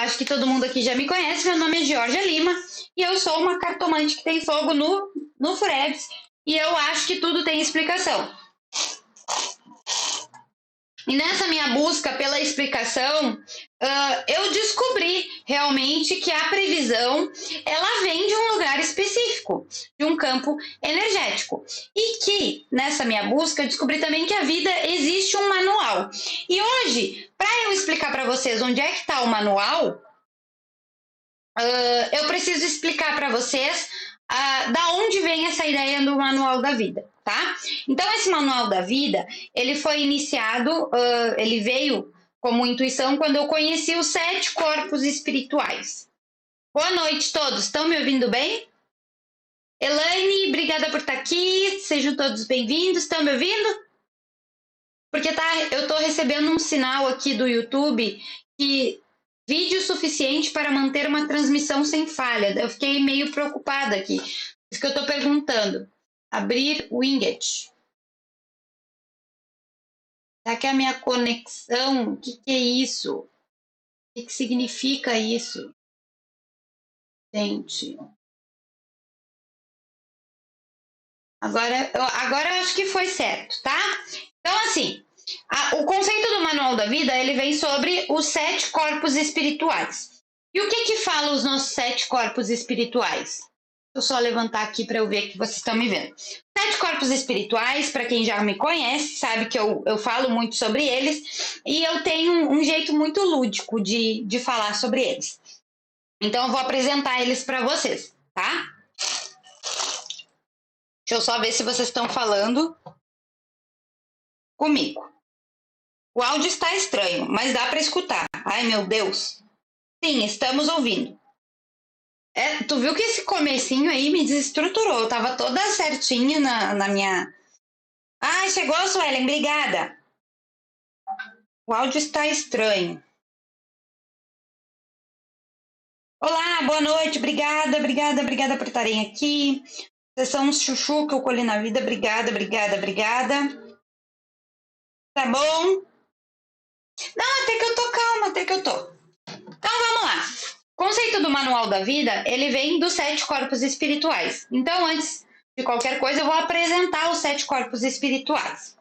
acho que todo mundo aqui já me conhece. Meu nome é Georgia Lima e eu sou uma cartomante que tem fogo no Furebs. E eu acho que tudo tem explicação. E nessa minha busca pela explicação, eu descobri realmente que a previsão ela vem de um lugar específico, de um campo energético. E que nessa minha busca eu descobri também que a vida existe um manual. E hoje, para eu explicar para vocês onde é que está o manual, eu preciso explicar para vocês da onde vem essa ideia do manual da vida, tá? Então, esse manual da vida, ele foi iniciado, ele veio como intuição quando eu conheci os 7 corpos espirituais. Boa noite todos, estão me ouvindo bem? Elaine, obrigada por estar aqui, sejam todos bem-vindos, estão me ouvindo? Porque eu estou recebendo um sinal aqui do YouTube que vídeo suficiente para manter uma transmissão sem falha. Eu fiquei meio preocupada aqui. Isso que eu estou perguntando. Abrir o Winget. Será que é a minha conexão? O que é isso? O que significa isso? Gente. Agora eu acho que foi certo, tá? Então, assim, o conceito do Manual da Vida, ele vem sobre os 7 corpos espirituais. E o que fala os nossos 7 corpos espirituais? Deixa eu só levantar aqui para eu ver que vocês estão me vendo. 7 corpos espirituais, para quem já me conhece, sabe que eu falo muito sobre eles e eu tenho um jeito muito lúdico de falar sobre eles. Então, eu vou apresentar eles para vocês, tá? Deixa eu só ver se vocês estão falando comigo. O áudio está estranho, mas dá para escutar. Ai, meu Deus. Sim, estamos ouvindo. Tu viu que esse comecinho aí me desestruturou. Eu tava toda certinha na minha... Ai, chegou a Suelen, obrigada. O áudio está estranho. Olá, boa noite, obrigada por estarem aqui. Vocês são uns chuchu que eu colhi na vida. Obrigada. Tá bom? Não, até que eu tô calma, Então, vamos lá. O conceito do Manual da Vida, ele vem dos 7 corpos espirituais. Então, antes de qualquer coisa, eu vou apresentar os 7 corpos espirituais.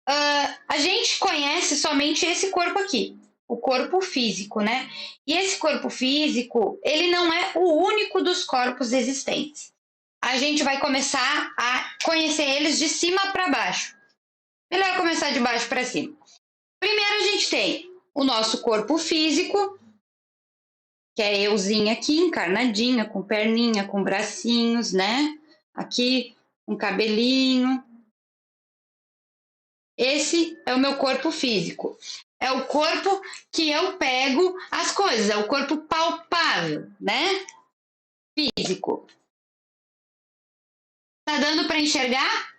A gente conhece somente esse corpo aqui, o corpo físico, né? E esse corpo físico, ele não é o único dos corpos existentes. A gente vai começar a conhecer eles de cima para baixo. Melhor começar de baixo para cima. Primeiro a gente tem o nosso corpo físico, que é euzinha aqui, encarnadinha, com perninha, com bracinhos, né? Aqui, um cabelinho. Esse é o meu corpo físico. É o corpo que eu pego as coisas, é o corpo palpável, né? Físico. Tá dando para enxergar?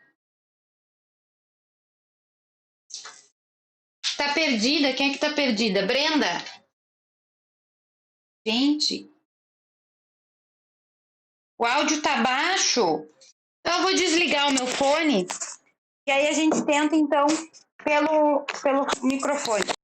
Tá perdida? Quem é que tá perdida? Brenda? Gente, o áudio tá baixo. Então eu vou desligar o meu fone e aí a gente tenta então pelo microfone.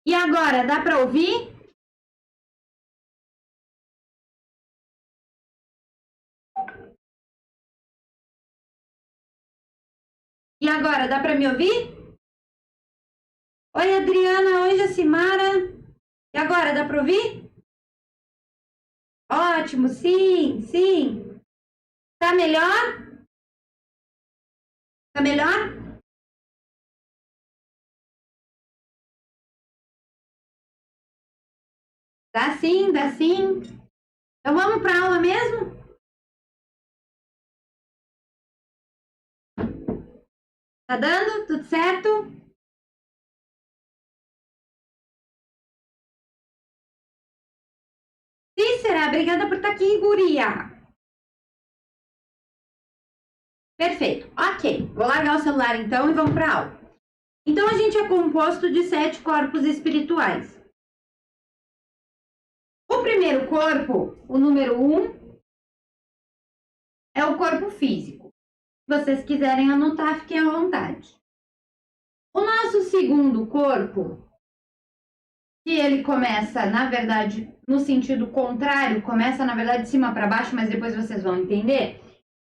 E agora, dá para ouvir? E agora, dá para me ouvir? Oi, Adriana. Oi, Jacimara. E agora, dá para ouvir? Ótimo, sim. Tá melhor? Tá melhor? Dá sim. Então vamos para a aula mesmo? Tá dando? Tudo certo? Cícera, obrigada por estar aqui, guria. Perfeito. Ok. Vou largar o celular então e vamos para a aula. Então, a gente é composto de 7 corpos espirituais. O primeiro corpo, o número 1, é o corpo físico. Se vocês quiserem anotar, fiquem à vontade. O nosso segundo corpo, que ele começa, na verdade, no sentido contrário, começa, na verdade, de cima para baixo, mas depois vocês vão entender,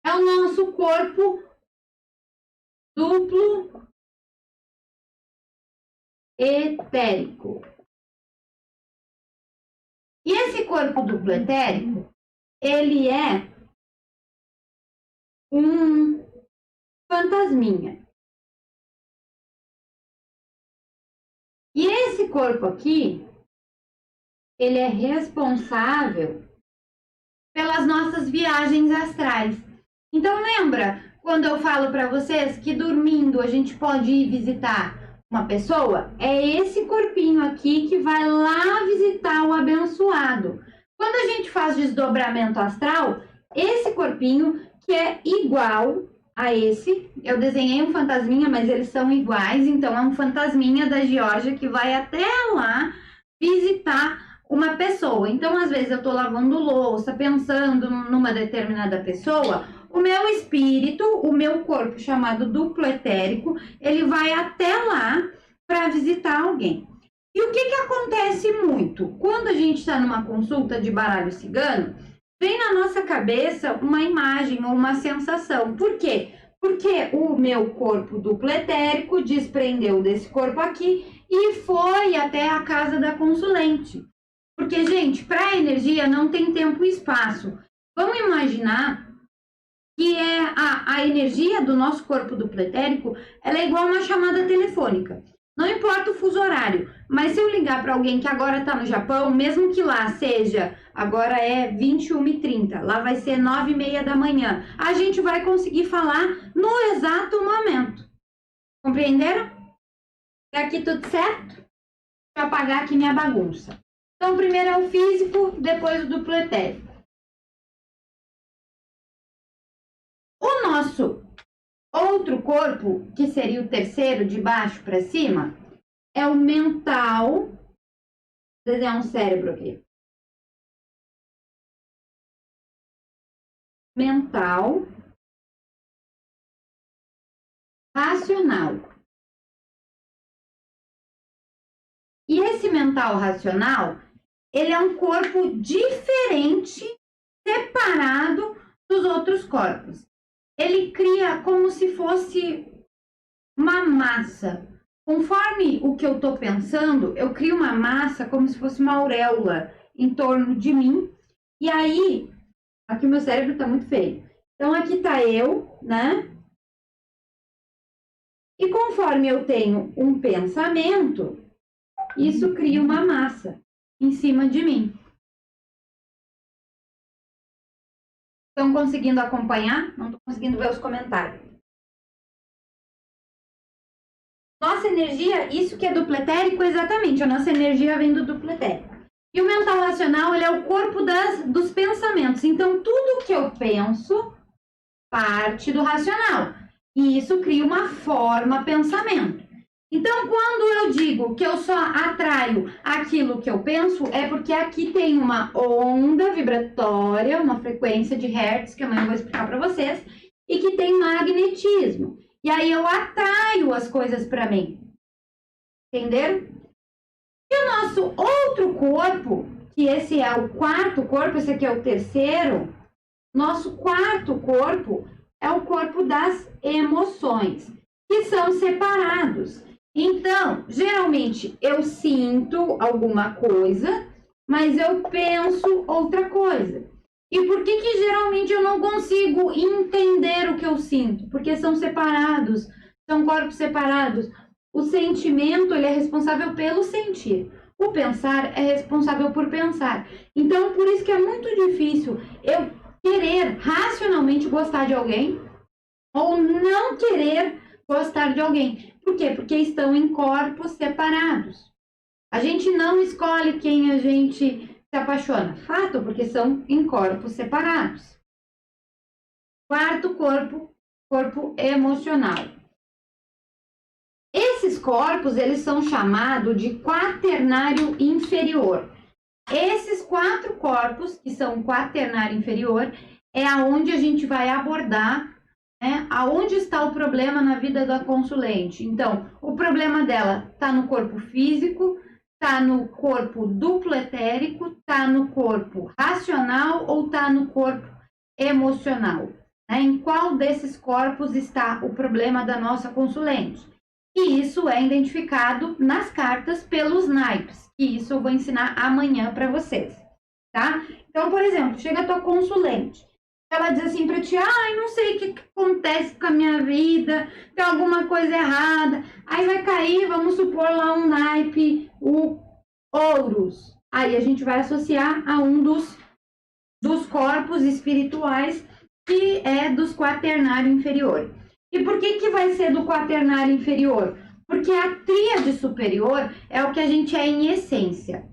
é o nosso corpo duplo etérico. E esse corpo duplo etérico, ele é um fantasminha. E esse corpo aqui, ele é responsável pelas nossas viagens astrais. Então lembra quando eu falo para vocês que dormindo a gente pode ir visitar uma pessoa? É esse corpinho aqui que vai lá visitar o abençoado. Quando a gente faz desdobramento astral, esse corpinho que é igual a esse, eu desenhei um fantasminha, mas eles são iguais, então é um fantasminha da Geórgia que vai até lá visitar uma pessoa. Então, às vezes eu tô lavando louça, pensando numa determinada pessoa, o meu espírito, o meu corpo chamado duplo etérico, ele vai até lá para visitar alguém. E o que acontece muito? Quando a gente está numa consulta de baralho cigano, vem na nossa cabeça uma imagem ou uma sensação. Por quê? Porque o meu corpo duplo etérico desprendeu desse corpo aqui e foi até a casa da consulente. Porque, gente, para a energia não tem tempo e espaço. Vamos imaginar que a energia do nosso corpo duplo etérico, ela é igual a uma chamada telefônica. Não importa o fuso horário, mas se eu ligar para alguém que agora está no Japão, mesmo que lá seja, agora é 21h30, lá vai ser 9h30 da manhã, a gente vai conseguir falar no exato momento. Compreenderam? Tá aqui tudo certo? Deixa eu apagar aqui minha bagunça. Então, primeiro é o físico, depois o duplo etérico. O nosso outro corpo, que seria o terceiro de baixo para cima, é o mental. Vou desenhar um cérebro aqui. Mental, racional. E esse mental racional, ele é um corpo diferente, separado dos outros corpos. Ele cria como se fosse uma massa. Conforme o que eu estou pensando, eu crio uma massa como se fosse uma auréola em torno de mim. E aí, aqui meu cérebro está muito feio. Então, aqui está eu, né? E conforme eu tenho um pensamento, isso cria uma massa em cima de mim. Estão conseguindo acompanhar? Não estou conseguindo ver os comentários. Nossa energia, isso que é duplo etérico, exatamente. A nossa energia vem do duplo etérico. E o mental racional, ele é o corpo dos pensamentos. Então, tudo que eu penso parte do racional. E isso cria uma forma pensamento. Então, quando eu digo que eu só atraio aquilo que eu penso, é porque aqui tem uma onda vibratória, uma frequência de hertz, que amanhã eu vou explicar para vocês, e que tem magnetismo. E aí eu atraio as coisas para mim. Entenderam? E o nosso outro corpo, que esse é o quarto corpo, esse aqui é o terceiro, nosso quarto corpo é o corpo das emoções, que são separados. Então, geralmente eu sinto alguma coisa, mas eu penso outra coisa. E por que geralmente eu não consigo entender o que eu sinto? Porque são separados, são corpos separados. O sentimento, ele é responsável pelo sentir. O pensar é responsável por pensar. Então, por isso que é muito difícil eu querer racionalmente gostar de alguém ou não querer gostar de alguém. Por quê? Porque estão em corpos separados. A gente não escolhe quem a gente se apaixona. Fato, porque são em corpos separados. Quarto corpo corpo emocional. Esses corpos, eles são chamados de quaternário inferior. Esses 4 corpos, que são quaternário inferior, é aonde a gente vai abordar, né, aonde está o problema na vida da consulente. Então, o problema dela está no corpo físico, está no corpo duplo etérico, está no corpo racional ou está no corpo emocional. Né? Em qual desses corpos está o problema da nossa consulente? E isso é identificado nas cartas pelos naipes. E isso eu vou ensinar amanhã para vocês, tá? Então, por exemplo, chega a tua consulente, ela diz assim para ti, não sei o que acontece com a minha vida, tem alguma coisa errada. Aí vai cair, vamos supor lá um naipe, o Ouros. Aí a gente vai associar a um dos corpos espirituais que é dos quaternário inferior. E por que vai ser do quaternário inferior? Porque a tríade superior é o que a gente é em essência.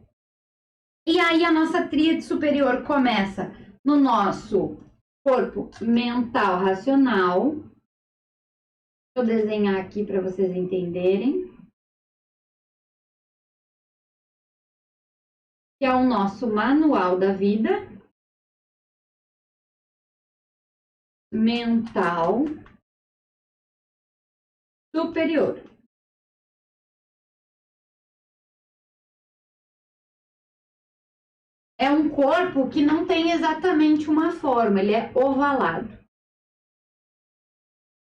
E aí a nossa tríade superior começa no nosso corpo mental racional. Vou desenhar aqui para vocês entenderem. Que é o nosso manual da vida. Mental superior. É um corpo que não tem exatamente uma forma, ele é ovalado.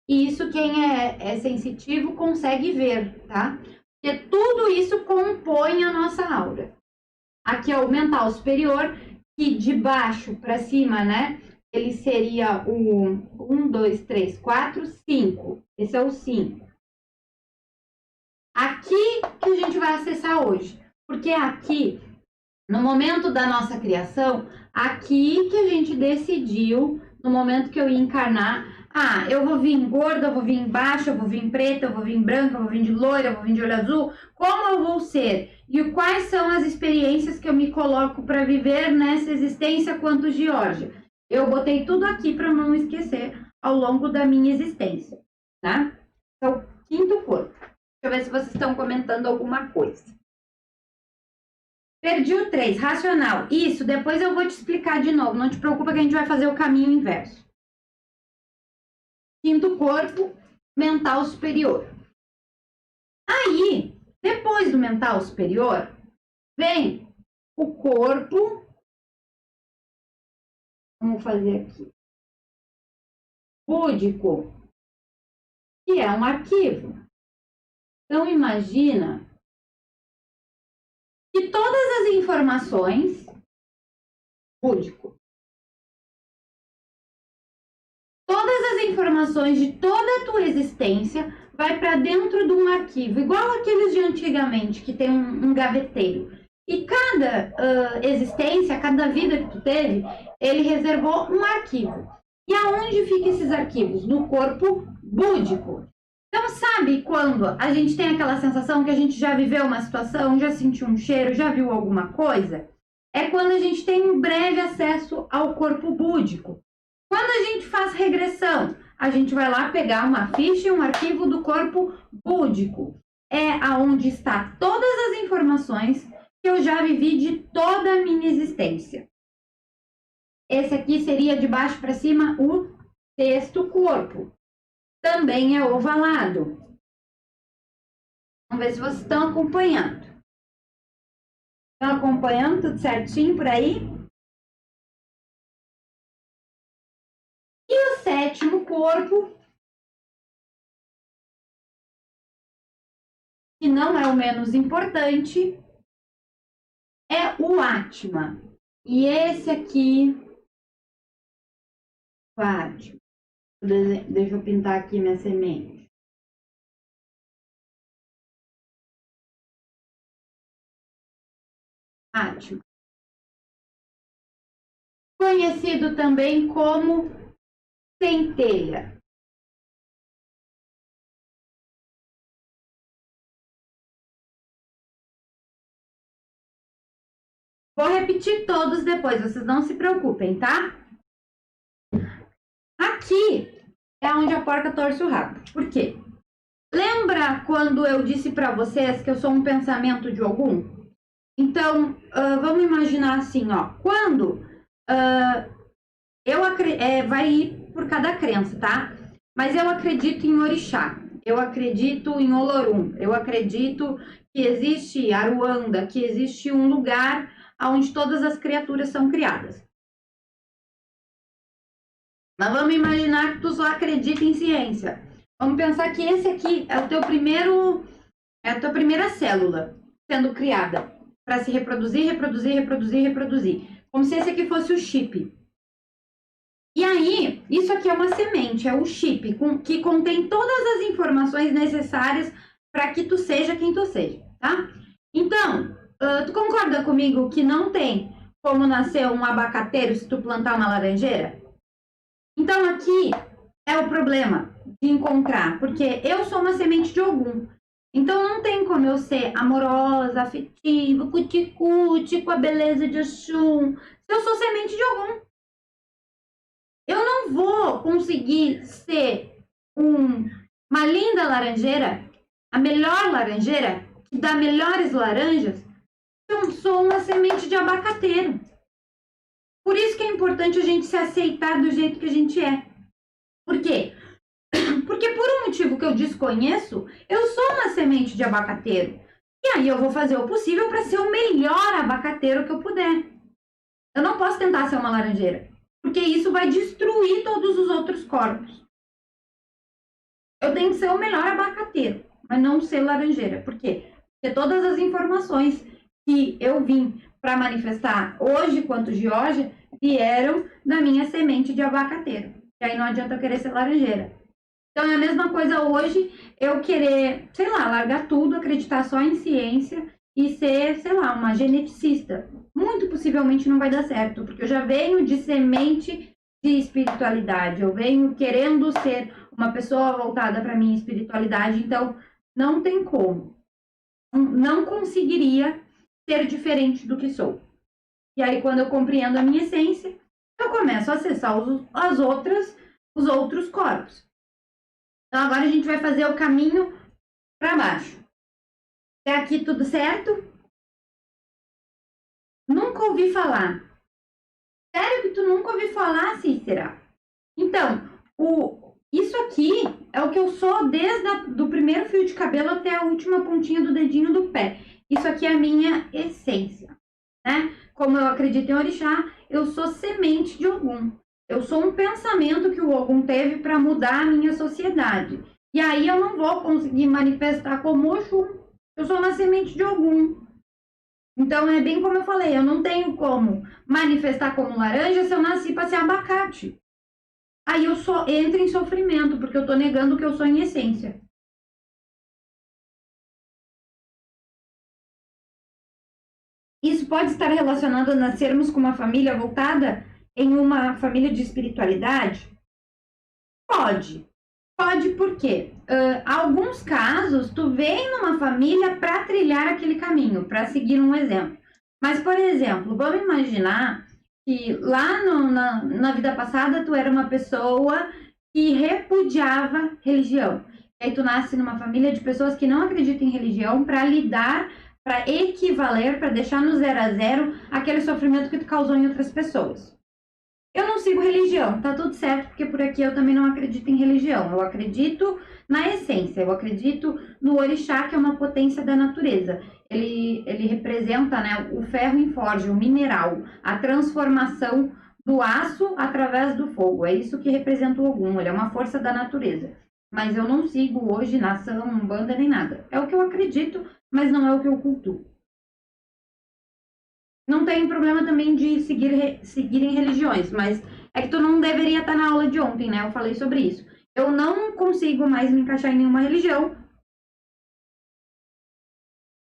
E isso quem é sensitivo consegue ver, tá? Porque tudo isso compõe a nossa aura. Aqui é o mental superior, que de baixo para cima, né? Ele seria o 1, 2, 3, 4, 5. Esse é o 5. Aqui que a gente vai acessar hoje. Porque aqui, no momento da nossa criação, aqui que a gente decidiu, no momento que eu ia encarnar, eu vou vir gorda, eu vou vir baixa, eu vou vir preta, eu vou vir branca, eu vou vir de loira, eu vou vir de olho azul. Como eu vou ser? E quais são as experiências que eu me coloco para viver nessa existência quanto Geórgia? Eu botei tudo aqui para não esquecer ao longo da minha existência, tá? Então, quinto corpo. Deixa eu ver se vocês estão comentando alguma coisa. Perdi o 3, racional. Isso, depois eu vou te explicar de novo. Não te preocupa que a gente vai fazer o caminho inverso. Quinto corpo, mental superior. Aí, depois do mental superior, vem o corpo. Vamos fazer aqui. Búdico, que é um arquivo. Então, imagina que todas as informações, búdico, todas as informações de toda a tua existência vai para dentro de um arquivo, igual aqueles de antigamente, que tem um gaveteiro. E cada existência, cada vida que tu teve, ele reservou um arquivo. E aonde ficam esses arquivos? No corpo búdico. Então, sabe quando a gente tem aquela sensação que a gente já viveu uma situação, já sentiu um cheiro, já viu alguma coisa? É quando a gente tem um breve acesso ao corpo búdico. Quando a gente faz regressão, a gente vai lá pegar uma ficha e um arquivo do corpo búdico. É aonde está todas as informações que eu já vivi de toda a minha existência. Esse aqui seria de baixo para cima o sexto corpo. Também é ovalado. Vamos ver se vocês estão acompanhando. Estão acompanhando tudo certinho por aí? E o sétimo corpo, que não é o menos importante, é o Atma. E esse aqui, o Atma. Deixa eu pintar aqui minha semente. Atma. Conhecido também como centelha. Vou repetir todos depois, vocês não se preocupem, tá? Aqui é é onde a porca torce o rabo. Por quê? Lembra quando eu disse para vocês que eu sou um pensamento de Ogum? Então, vamos imaginar assim, ó. Quando vai ir por cada crença, tá? Mas eu acredito em Orixá, eu acredito em Olorum, eu acredito que existe Aruanda, que existe um lugar onde todas as criaturas são criadas. Mas vamos imaginar que tu só acredita em ciência. Vamos pensar que esse aqui é a tua primeira célula sendo criada para se reproduzir. Como se esse aqui fosse o chip. E aí, isso aqui é uma semente, é o chip, que contém todas as informações necessárias para que tu seja quem tu seja, tá? Então, tu concorda comigo que não tem como nascer um abacateiro se tu plantar uma laranjeira? Então, aqui é o problema de encontrar, porque eu sou uma semente de Ogum. Então, não tem como eu ser amorosa, afetiva, cuti-cuti, com a beleza de Oxum, se eu sou semente de Ogum. Eu não vou conseguir ser uma linda laranjeira, a melhor laranjeira, que dá melhores laranjas, se eu sou uma semente de abacateiro. Por isso que é importante a gente se aceitar do jeito que a gente é. Por quê? Porque por um motivo que eu desconheço, eu sou uma semente de abacateiro. E aí eu vou fazer o possível para ser o melhor abacateiro que eu puder. Eu não posso tentar ser uma laranjeira, porque isso vai destruir todos os outros corpos. Eu tenho que ser o melhor abacateiro, mas não ser laranjeira. Por quê? Porque todas as informações que eu vim para manifestar hoje quanto Geórgia vieram da minha semente de abacateiro. E aí não adianta eu querer ser laranjeira. Então é a mesma coisa hoje eu querer, sei lá, largar tudo, acreditar só em ciência e ser, sei lá, uma geneticista. Muito possivelmente não vai dar certo, porque eu já venho de semente de espiritualidade, eu venho querendo ser uma pessoa voltada para minha espiritualidade, então não tem como. Não conseguiria ser diferente do que sou. E aí quando eu compreendo a minha essência, eu começo a acessar os outros corpos. Então agora a gente vai fazer o caminho para baixo. Até aqui tudo certo? Nunca ouvi falar. Sério que tu nunca ouviu falar, Cícera? Então, isso aqui é o que eu sou desde do primeiro fio de cabelo até a última pontinha do dedinho do pé. Isso aqui é a minha essência, né? Como eu acredito em Orixá, eu sou semente de Ogum. Eu sou um pensamento que o Ogum teve para mudar a minha sociedade. E aí eu não vou conseguir manifestar como Oxum. Eu sou uma semente de Ogum. Então é bem como eu falei, eu não tenho como manifestar como laranja se eu nasci para ser abacate. Aí eu só entro em sofrimento, porque eu estou negando o que eu sou em essência. Isso pode estar relacionado a nascermos com uma família voltada em uma família de espiritualidade? Pode. Pode por quê? Alguns casos, tu vem numa família para trilhar aquele caminho, para seguir um exemplo. Mas, por exemplo, vamos imaginar que lá na vida passada tu era uma pessoa que repudiava religião. E aí tu nasce numa família de pessoas que não acreditam em religião para lidar, para equivaler, para deixar no 0 a 0 aquele sofrimento que tu causou em outras pessoas. Eu não sigo religião, tá tudo certo, porque por aqui eu também não acredito em religião. Eu acredito na essência, eu acredito no Orixá, que é uma potência da natureza. Ele representa, né, o ferro em forja, o mineral, a transformação do aço através do fogo. É isso que representa o Ogum, ele é uma força da natureza. Mas eu não sigo hoje nação, umbanda, nem nada. É o que eu acredito, mas não é o que eu cultuo. Não tem problema também de seguirem religiões, mas é que tu não deveria estar na aula de ontem, né? Eu falei sobre isso. Eu não consigo mais me encaixar em nenhuma religião.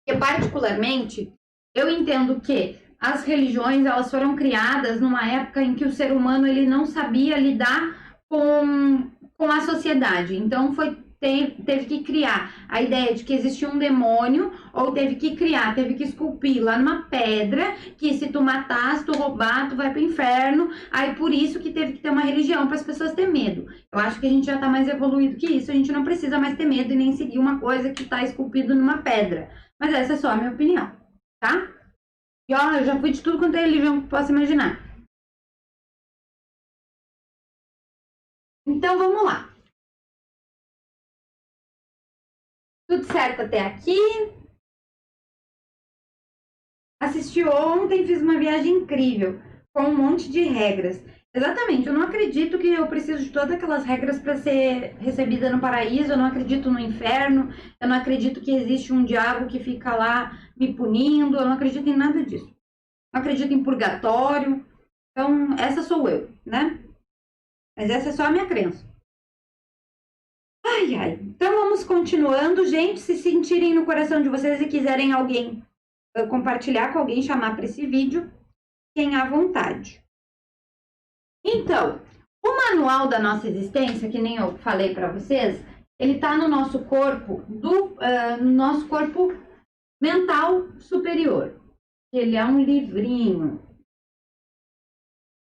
Porque, particularmente, eu entendo que as religiões, elas foram criadas numa época em que o ser humano ele não sabia lidar com a sociedade. Então, foi teve que criar a ideia de que existia um demônio, ou teve que esculpir lá numa pedra, que se tu matar, se tu roubar, tu vai pro inferno. Aí por isso que teve que ter uma religião para as pessoas ter medo. Eu acho que a gente já tá mais evoluído que isso, a gente não precisa mais ter medo e nem seguir uma coisa que tá esculpido numa pedra. Mas essa é só a minha opinião, tá? E ó, eu já fui de tudo quanto é religião que posso imaginar. Então vamos lá. Tudo certo até aqui? Assisti ontem, fiz uma viagem incrível, com um monte de regras. Exatamente, eu não acredito que eu preciso de todas aquelas regras para ser recebida no paraíso, eu não acredito no inferno, eu não acredito que existe um diabo que fica lá me punindo, eu não acredito em nada disso. Não acredito em purgatório. Então, essa sou eu, né? Mas essa é só a minha crença. Ai, ai. Então, vamos continuando. Gente, se sentirem no coração de vocês e quiserem alguém compartilhar com alguém, chamar para esse vídeo, fiquem à vontade. Então, o manual da nossa existência, que nem eu falei para vocês, ele está no nosso corpo, no nosso corpo mental superior. Ele é um livrinho.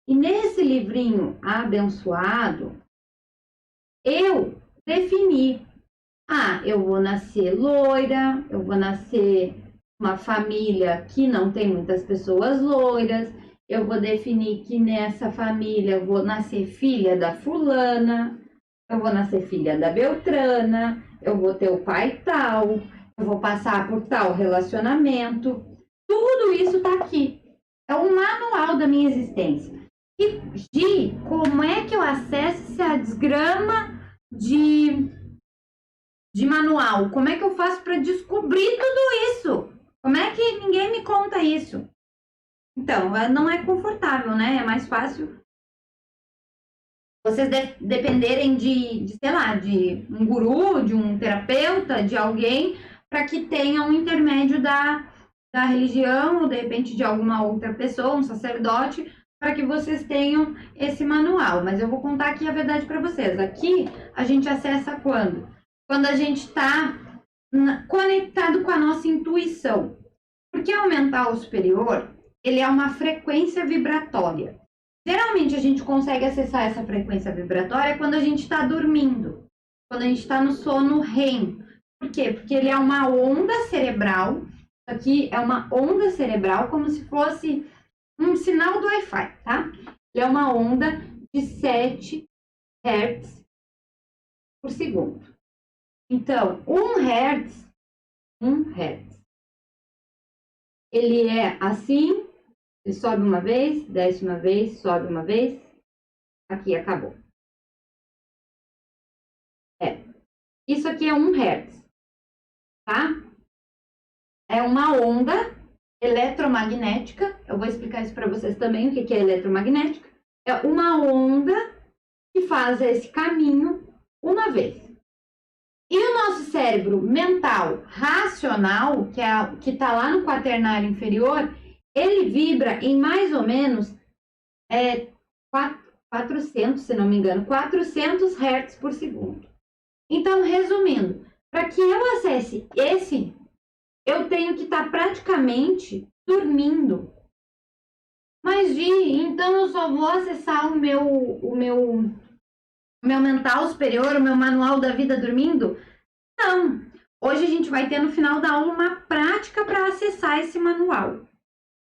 E nesse livrinho abençoado, eu defini. Eu vou nascer loira, eu vou nascer uma família que não tem muitas pessoas loiras, eu vou definir que nessa família eu vou nascer filha da fulana, eu vou nascer filha da Beltrana, eu vou ter o pai tal, eu vou passar por tal relacionamento. Tudo isso tá aqui. É um manual da minha existência. E, Gi, como é que eu acesso essa desgrama de manual? Como é que eu faço para descobrir tudo isso? Como é que ninguém me conta isso? Então, não é confortável, né? É mais fácil vocês dependerem sei lá, de um guru, de um terapeuta, de alguém, para que tenha um intermédio da religião, ou de repente de alguma outra pessoa, um sacerdote, para que vocês tenham esse manual. Mas eu vou contar aqui a verdade para vocês. Aqui a gente acessa quando? Quando a gente está conectado com a nossa intuição. Porque o mental superior, ele é uma frequência vibratória. Geralmente a gente consegue acessar essa frequência vibratória quando a gente está dormindo, quando a gente está no sono REM. Por quê? Porque ele é uma onda cerebral. Isso aqui é uma onda cerebral, como se fosse um sinal do Wi-Fi, tá? Ele é uma onda de 7 Hz por segundo. Então, 1 Hz, ele é assim, ele sobe uma vez, desce uma vez, sobe uma vez, aqui acabou. Isso aqui é 1 Hz, tá? É uma onda eletromagnética. Eu vou explicar isso para vocês também, o que é eletromagnética. É uma onda que faz esse caminho uma vez. E o nosso cérebro mental racional, que está lá no quaternário inferior, ele vibra em mais ou menos 400, se não me engano, 400 Hz por segundo. Então, resumindo, para que eu acesse esse, eu tenho que estar praticamente dormindo. Mas, Gi, então eu só vou acessar o meu mental superior, o meu manual da vida dormindo? Não. Hoje a gente vai ter no final da aula uma prática para acessar esse manual.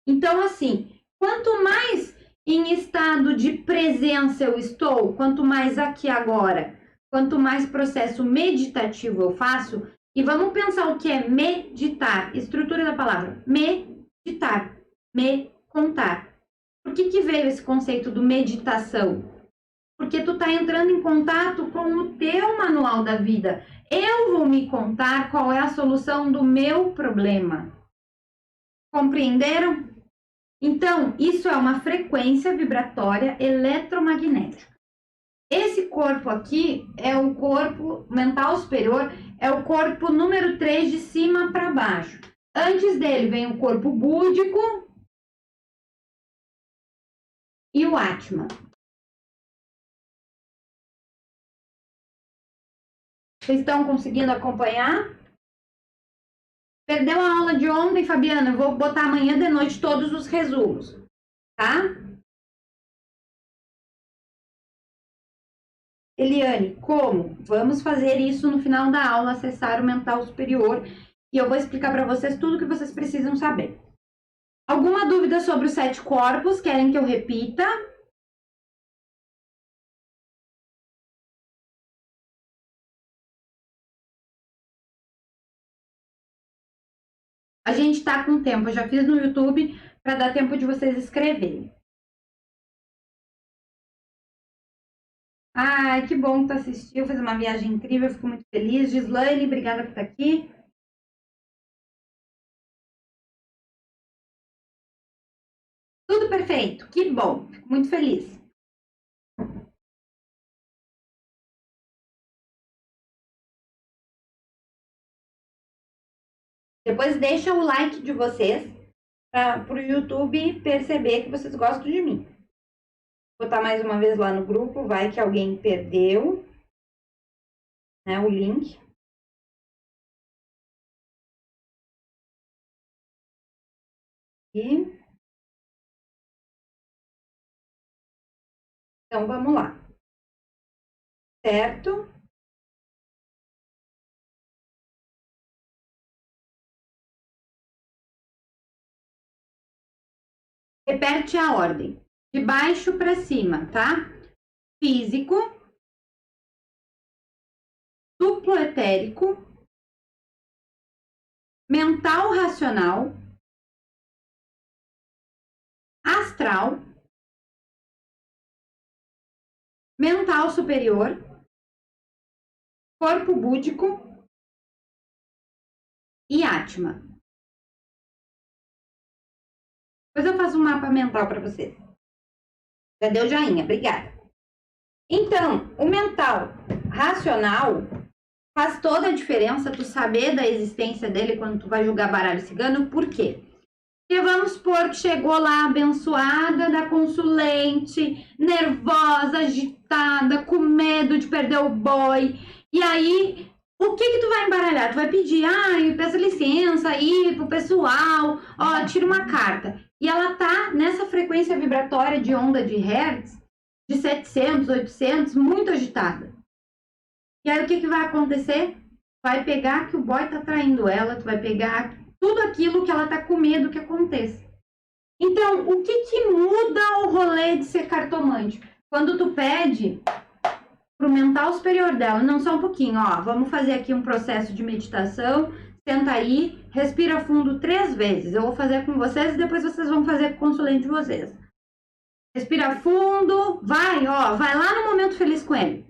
Então, assim, quanto mais em estado de presença eu estou, quanto mais aqui agora, quanto mais processo meditativo eu faço, e vamos pensar o que é meditar, estrutura da palavra, meditar, me contar. Por que veio esse conceito do meditação? Porque tu tá entrando em contato com o teu manual da vida. Eu vou me contar qual é a solução do meu problema. Compreenderam? Então, isso é uma frequência vibratória eletromagnética. Esse corpo aqui é o corpo mental superior, é o corpo número 3 de cima para baixo. Antes dele vem o corpo búdico e o Atman. Vocês estão conseguindo acompanhar? Perdeu a aula de ontem, Fabiana? Eu vou botar amanhã de noite todos os resumos, tá? Eliane, como? Vamos fazer isso no final da aula, acessar o mental superior. E eu vou explicar para vocês tudo o que vocês precisam saber. Alguma dúvida sobre os 7 corpos? Querem que eu repita? A gente tá com tempo. Eu já fiz no YouTube para dar tempo de vocês escreverem. Ai, que bom que tu assistiu. Fez uma viagem incrível. Fico muito feliz. Gislaine, obrigada por estar aqui. Tudo perfeito. Que bom. Fico muito feliz. Depois deixa o like de vocês para o YouTube perceber que vocês gostam de mim. Vou botar mais uma vez lá no grupo, vai que alguém perdeu, né, o link. E então vamos lá. Certo? Repete a ordem, de baixo para cima, tá? Físico, duplo etérico, mental racional, astral, mental superior, corpo búdico e Atma. Depois eu faço um mapa mental para vocês. Já deu joinha, obrigada. Então, o mental racional faz toda a diferença tu saber da existência dele quando tu vai jogar baralho cigano. Por quê? Porque vamos supor que chegou lá abençoada da consulente, nervosa, agitada, com medo de perder o boy. E aí, o que tu vai embaralhar? Tu vai pedir, peço licença aí pro pessoal, tira uma carta. E ela tá nessa frequência vibratória de onda de Hertz, de 700, 800, muito agitada. E aí, o que vai acontecer? Vai pegar que o boy tá traindo ela, tu vai pegar tudo aquilo que ela tá com medo que aconteça. Então, o que muda o rolê de ser cartomante? Quando tu pede pro mental superior dela, não, só um pouquinho, vamos fazer aqui um processo de meditação, senta aí, respira fundo 3 vezes. Eu vou fazer com vocês e depois vocês vão fazer com o consulente de vocês. Respira fundo, vai lá no momento feliz com ele.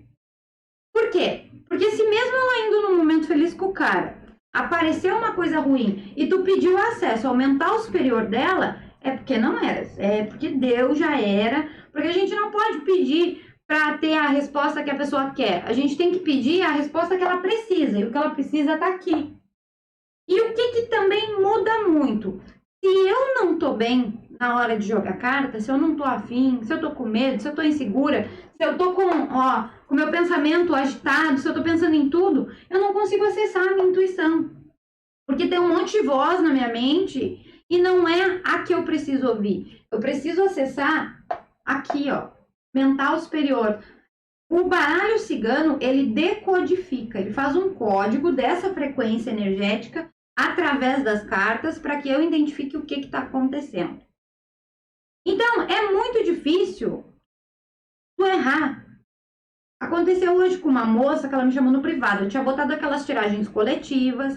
Por quê? Porque se mesmo ela indo no momento feliz com o cara, apareceu uma coisa ruim e tu pediu acesso ao mental superior dela, é porque não era. É porque Deus já era. Porque a gente não pode pedir para ter a resposta que a pessoa quer. A gente tem que pedir a resposta que ela precisa. E o que ela precisa tá aqui. E o que também muda muito? Se eu não tô bem na hora de jogar carta, se eu não tô afim, se eu tô com medo, se eu tô insegura, se eu tô com meu pensamento agitado, se eu tô pensando em tudo, eu não consigo acessar a minha intuição. Porque tem um monte de voz na minha mente e não é a que eu preciso ouvir. Eu preciso acessar aqui, mental superior. O baralho cigano, ele decodifica, ele faz um código dessa frequência energética através das cartas para que eu identifique o que está acontecendo. Então, é muito difícil tu errar. Aconteceu hoje com uma moça que ela me chamou no privado. Eu tinha botado aquelas tiragens coletivas.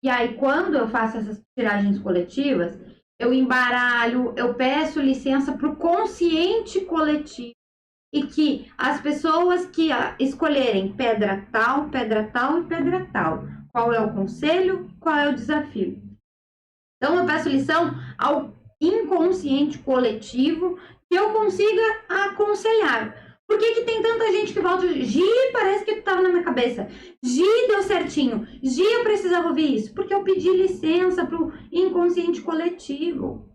E aí, quando eu faço essas tiragens coletivas, eu embaralho, eu peço licença para o consciente coletivo. E que as pessoas que escolherem pedra tal e pedra tal, qual é o conselho, qual é o desafio. Então, eu peço lição ao inconsciente coletivo que eu consiga aconselhar. Por que tem tanta gente que volta? Gi, parece que tu estava na minha cabeça. Gi, deu certinho. Gi, eu precisava ouvir isso. Porque eu pedi licença para o inconsciente coletivo.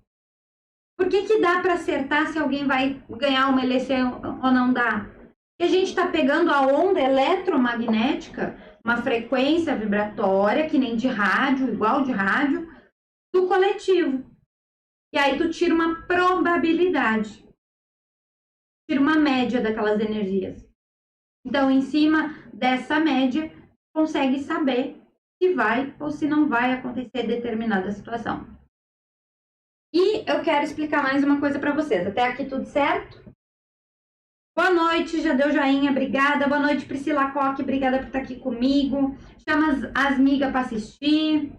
Por que dá para acertar se alguém vai ganhar uma eleição ou não dá? Porque a gente está pegando a onda eletromagnética, uma frequência vibratória, que nem de rádio, igual de rádio, do coletivo. E aí tu tira uma probabilidade, tira uma média daquelas energias. Então, em cima dessa média, consegue saber se vai ou se não vai acontecer determinada situação. E eu quero explicar mais uma coisa para vocês. Até aqui tudo certo? Boa noite, já deu joinha, obrigada. Boa noite, Priscila Coque, obrigada por estar aqui comigo. Chama as migas para assistir.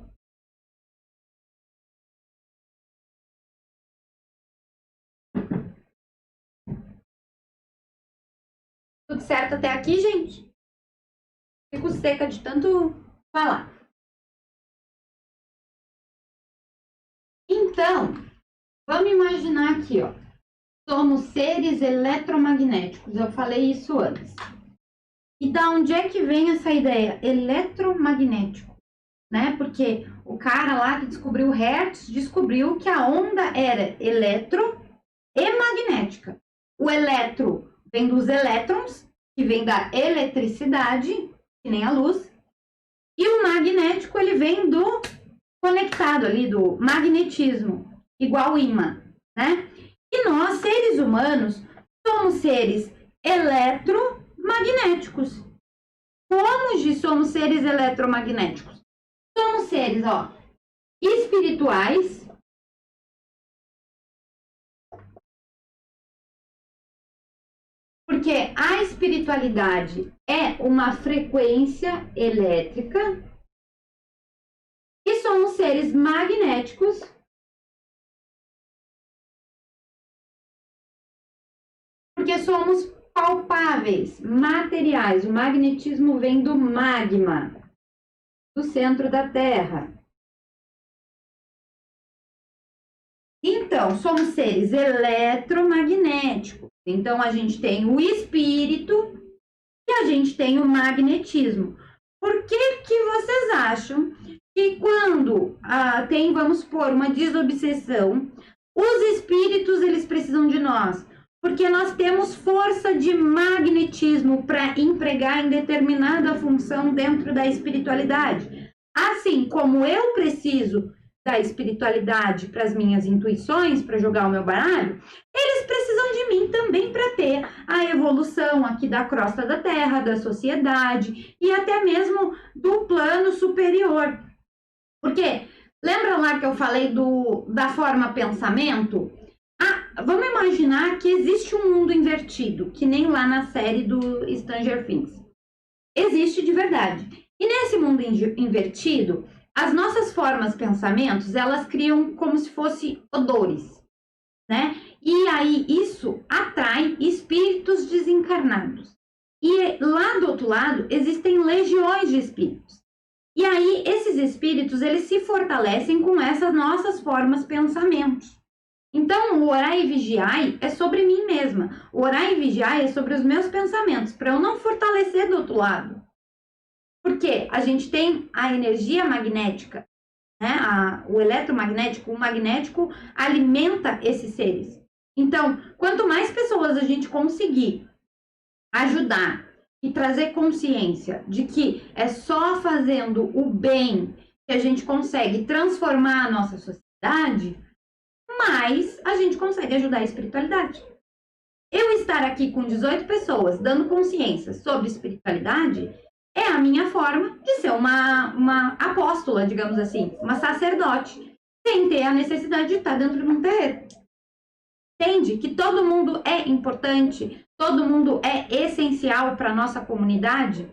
Tudo certo até aqui, gente? Fico seca de tanto falar. Então, vamos imaginar aqui, ó. Somos seres eletromagnéticos. Eu falei isso antes. E da onde é que vem essa ideia? Eletromagnético, né? Porque o cara lá que descobriu o Hertz descobriu que a onda era eletro e magnética. O eletro vem dos elétrons, que vem da eletricidade, que nem a luz. E o magnético, ele vem do conectado ali, do magnetismo, igual ímã, né? E nós, seres humanos, somos seres eletromagnéticos. Como somos seres eletromagnéticos? Somos seres, ó, espirituais, porque a espiritualidade é uma frequência elétrica, e somos seres magnéticos, porque somos palpáveis, materiais. O magnetismo vem do magma, do centro da Terra. Então, somos seres eletromagnéticos. Então, a gente tem o espírito e a gente tem o magnetismo. Por que que vocês acham que quando tem, vamos supor, uma desobsessão, os espíritos, eles precisam de nós? Porque nós temos força de magnetismo para empregar em determinada função dentro da espiritualidade. Assim como eu preciso da espiritualidade para as minhas intuições, para jogar o meu baralho, eles precisam de mim também para ter a evolução aqui da crosta da Terra, da sociedade e até mesmo do plano superior. Porque lembra lá que eu falei da forma pensamento? Vamos imaginar que existe um mundo invertido, que nem lá na série do Stranger Things. Existe de verdade. E nesse mundo invertido, as nossas formas pensamentos, elas criam como se fossem odores, né? E aí isso atrai espíritos desencarnados. E lá do outro lado, existem legiões de espíritos. E aí esses espíritos, eles se fortalecem com essas nossas formas pensamentos. Então, o orar e vigiar é sobre mim mesma. O orar e vigiar é sobre os meus pensamentos, para eu não fortalecer do outro lado. Porque a gente tem a energia magnética, né? O eletromagnético, o magnético alimenta esses seres. Então, quanto mais pessoas a gente conseguir ajudar e trazer consciência de que é só fazendo o bem que a gente consegue transformar a nossa sociedade, mais a gente consegue ajudar a espiritualidade. Eu estar aqui com 18 pessoas dando consciência sobre espiritualidade é a minha forma de ser uma apóstola, digamos assim, uma sacerdote, sem ter a necessidade de estar dentro de um terreiro. Entende que todo mundo é importante, todo mundo é essencial para a nossa comunidade?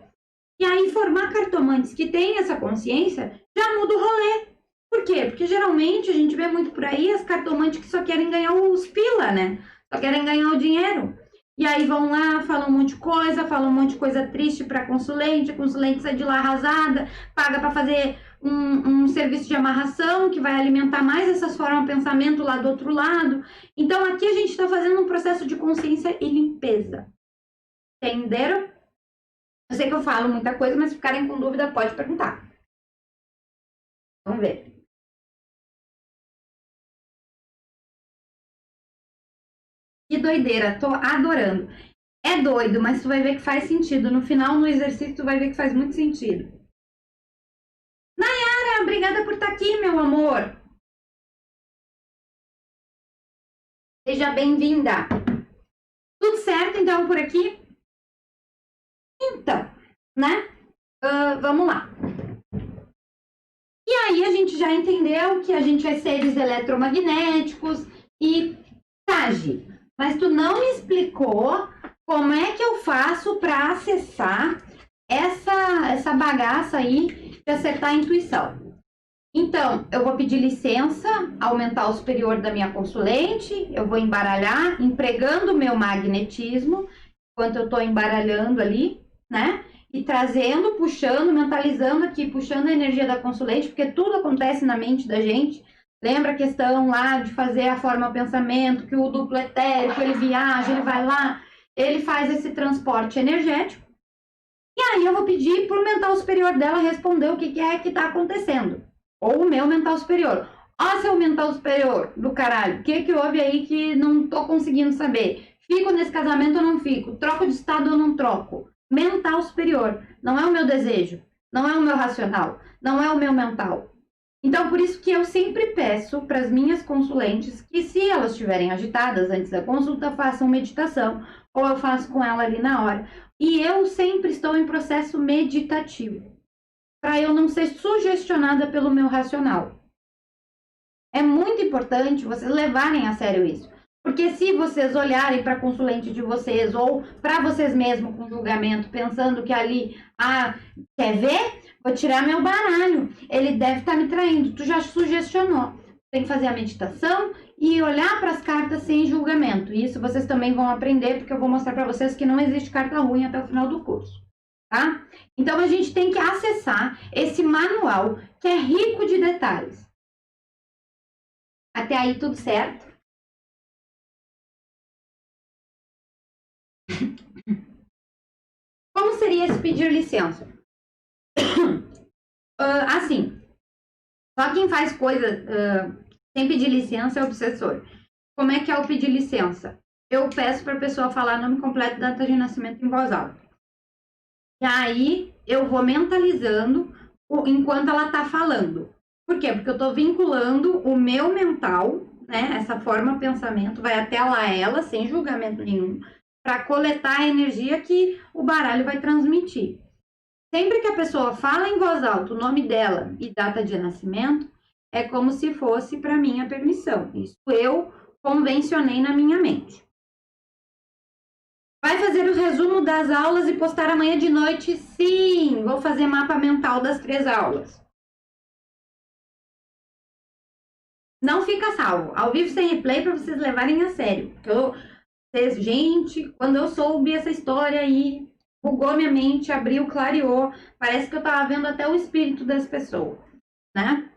E aí formar cartomantes que têm essa consciência já muda o rolê. Por quê? Porque geralmente a gente vê muito por aí as cartomantes que só querem ganhar os pila, né? Só querem ganhar o dinheiro. E aí vão lá, falam um monte de coisa triste para a consulente sai de lá arrasada, paga para fazer um serviço de amarração que vai alimentar mais essas formas de pensamento lá do outro lado. Então aqui a gente está fazendo um processo de consciência e limpeza. Entenderam? Eu sei que eu falo muita coisa, mas se ficarem com dúvida, pode perguntar. Vamos ver. Que doideira, tô adorando. É doido, mas tu vai ver que faz sentido. No final, no exercício, tu vai ver que faz muito sentido. Nayara, obrigada por estar aqui, meu amor. Seja bem-vinda. Tudo certo, então, por aqui? Então, né? Vamos lá. E aí, a gente já entendeu que a gente é seres eletromagnéticos e Tagi, mas tu não me explicou como é que eu faço para acessar essa bagaça aí de acertar a intuição. Então, eu vou pedir licença ao mental superior da minha consulente, eu vou embaralhar, empregando o meu magnetismo, enquanto eu estou embaralhando ali, né? E trazendo, puxando, mentalizando aqui, puxando a energia da consulente, porque tudo acontece na mente da gente. Lembra a questão lá de fazer a forma pensamento, que o duplo etérico, ele viaja, ele vai lá, ele faz esse transporte energético. E aí eu vou pedir para o mental superior dela responder o que é que está acontecendo. Ou o meu mental superior. Ó, seu mental superior do caralho, o que houve aí que não tô conseguindo saber? Fico nesse casamento ou não fico? Troco de estado ou não troco? Mental superior. Não é o meu desejo. Não é o meu racional. Não é o meu mental. Então, por isso que eu sempre peço para as minhas consulentes que, se elas estiverem agitadas antes da consulta, façam meditação. Ou eu faço com ela ali na hora. E eu sempre estou em processo meditativo, para eu não ser sugestionada pelo meu racional. É muito importante vocês levarem a sério isso. Porque se vocês olharem para a consulente de vocês ou para vocês mesmos com julgamento, pensando que ali, quer ver? Vou tirar meu baralho. Ele deve estar me traindo. Tu já sugestionou. Tem que fazer a meditação e olhar para as cartas sem julgamento. Isso vocês também vão aprender, porque eu vou mostrar para vocês que não existe carta ruim até o final do curso. Tá? Então, a gente tem que acessar esse manual que é rico de detalhes. Até aí, tudo certo? Como seria esse pedir licença? Assim, só quem faz coisa sem pedir licença é o obsessor. Como é que é o pedir licença? Eu peço para a pessoa falar nome completo e data de nascimento em voz alta. E aí, eu vou mentalizando enquanto ela está falando. Por quê? Porque eu estou vinculando o meu mental, né? Essa forma pensamento vai até lá ela, sem julgamento nenhum, para coletar a energia que o baralho vai transmitir. Sempre que a pessoa fala em voz alta o nome dela e data de nascimento, é como se fosse para mim a permissão. Isso eu convencionei na minha mente. Vai fazer o resumo das aulas e postar amanhã de noite? Sim! Vou fazer mapa mental das 3 aulas. Não fica salvo. Ao vivo sem replay para vocês levarem a sério. Porque gente, quando eu soube essa história aí, bugou minha mente, abriu, clareou. Parece que eu tava vendo até o espírito das pessoas, né?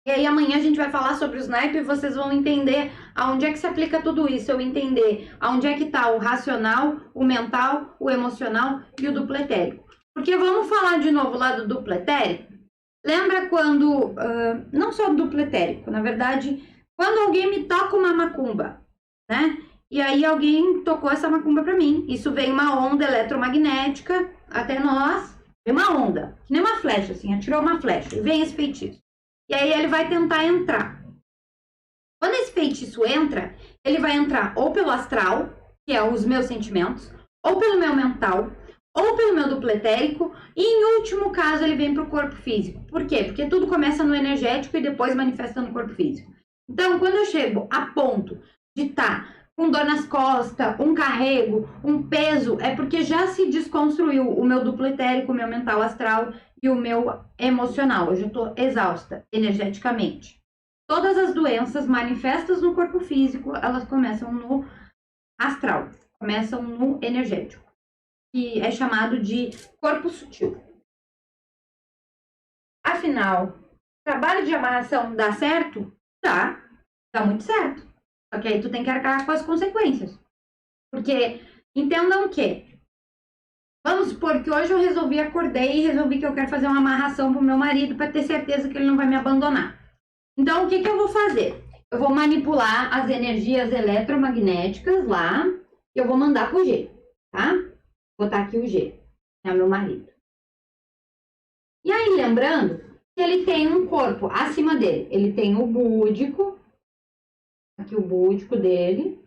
E aí amanhã a gente vai falar sobre os naipes e vocês vão entender aonde é que se aplica tudo isso. Eu entender aonde é que está o racional, o mental, o emocional e o duplo etérico. Porque vamos falar de novo lá do duplo etérico? Lembra quando, não só do duplo etérico, na verdade, quando alguém me toca uma macumba, né? E aí alguém tocou essa macumba para mim. Isso vem uma onda eletromagnética até nós. Vem uma onda, que nem uma flecha, assim, atirou uma flecha e vem esse feitiço. E aí ele vai tentar entrar. Quando esse feitiço entra, ele vai entrar ou pelo astral, que é os meus sentimentos, ou pelo meu mental, ou pelo meu duplo etérico, e em último caso ele vem para o corpo físico. Por quê? Porque tudo começa no energético e depois manifesta no corpo físico. Então, quando eu chego a ponto de estar com dor nas costas, um carrego, um peso, é porque já se desconstruiu o meu duplo etérico, o meu mental astral e o meu emocional. Eu já estou exausta energeticamente. Todas as doenças manifestas no corpo físico, elas começam no astral, começam no energético, que é chamado de corpo sutil. Afinal, trabalho de amarração dá certo? Dá muito certo. Só que aí tu tem que arcar com as consequências. Porque, entendam que, vamos supor que hoje eu acordei e resolvi que eu quero fazer uma amarração pro meu marido para ter certeza que ele não vai me abandonar. Então, o que eu vou fazer? Eu vou manipular as energias eletromagnéticas lá E eu vou mandar pro G, tá? Vou botar aqui o G, é meu marido. E aí, lembrando que ele tem um corpo acima dele. Ele tem o búdico, aqui o búdico dele.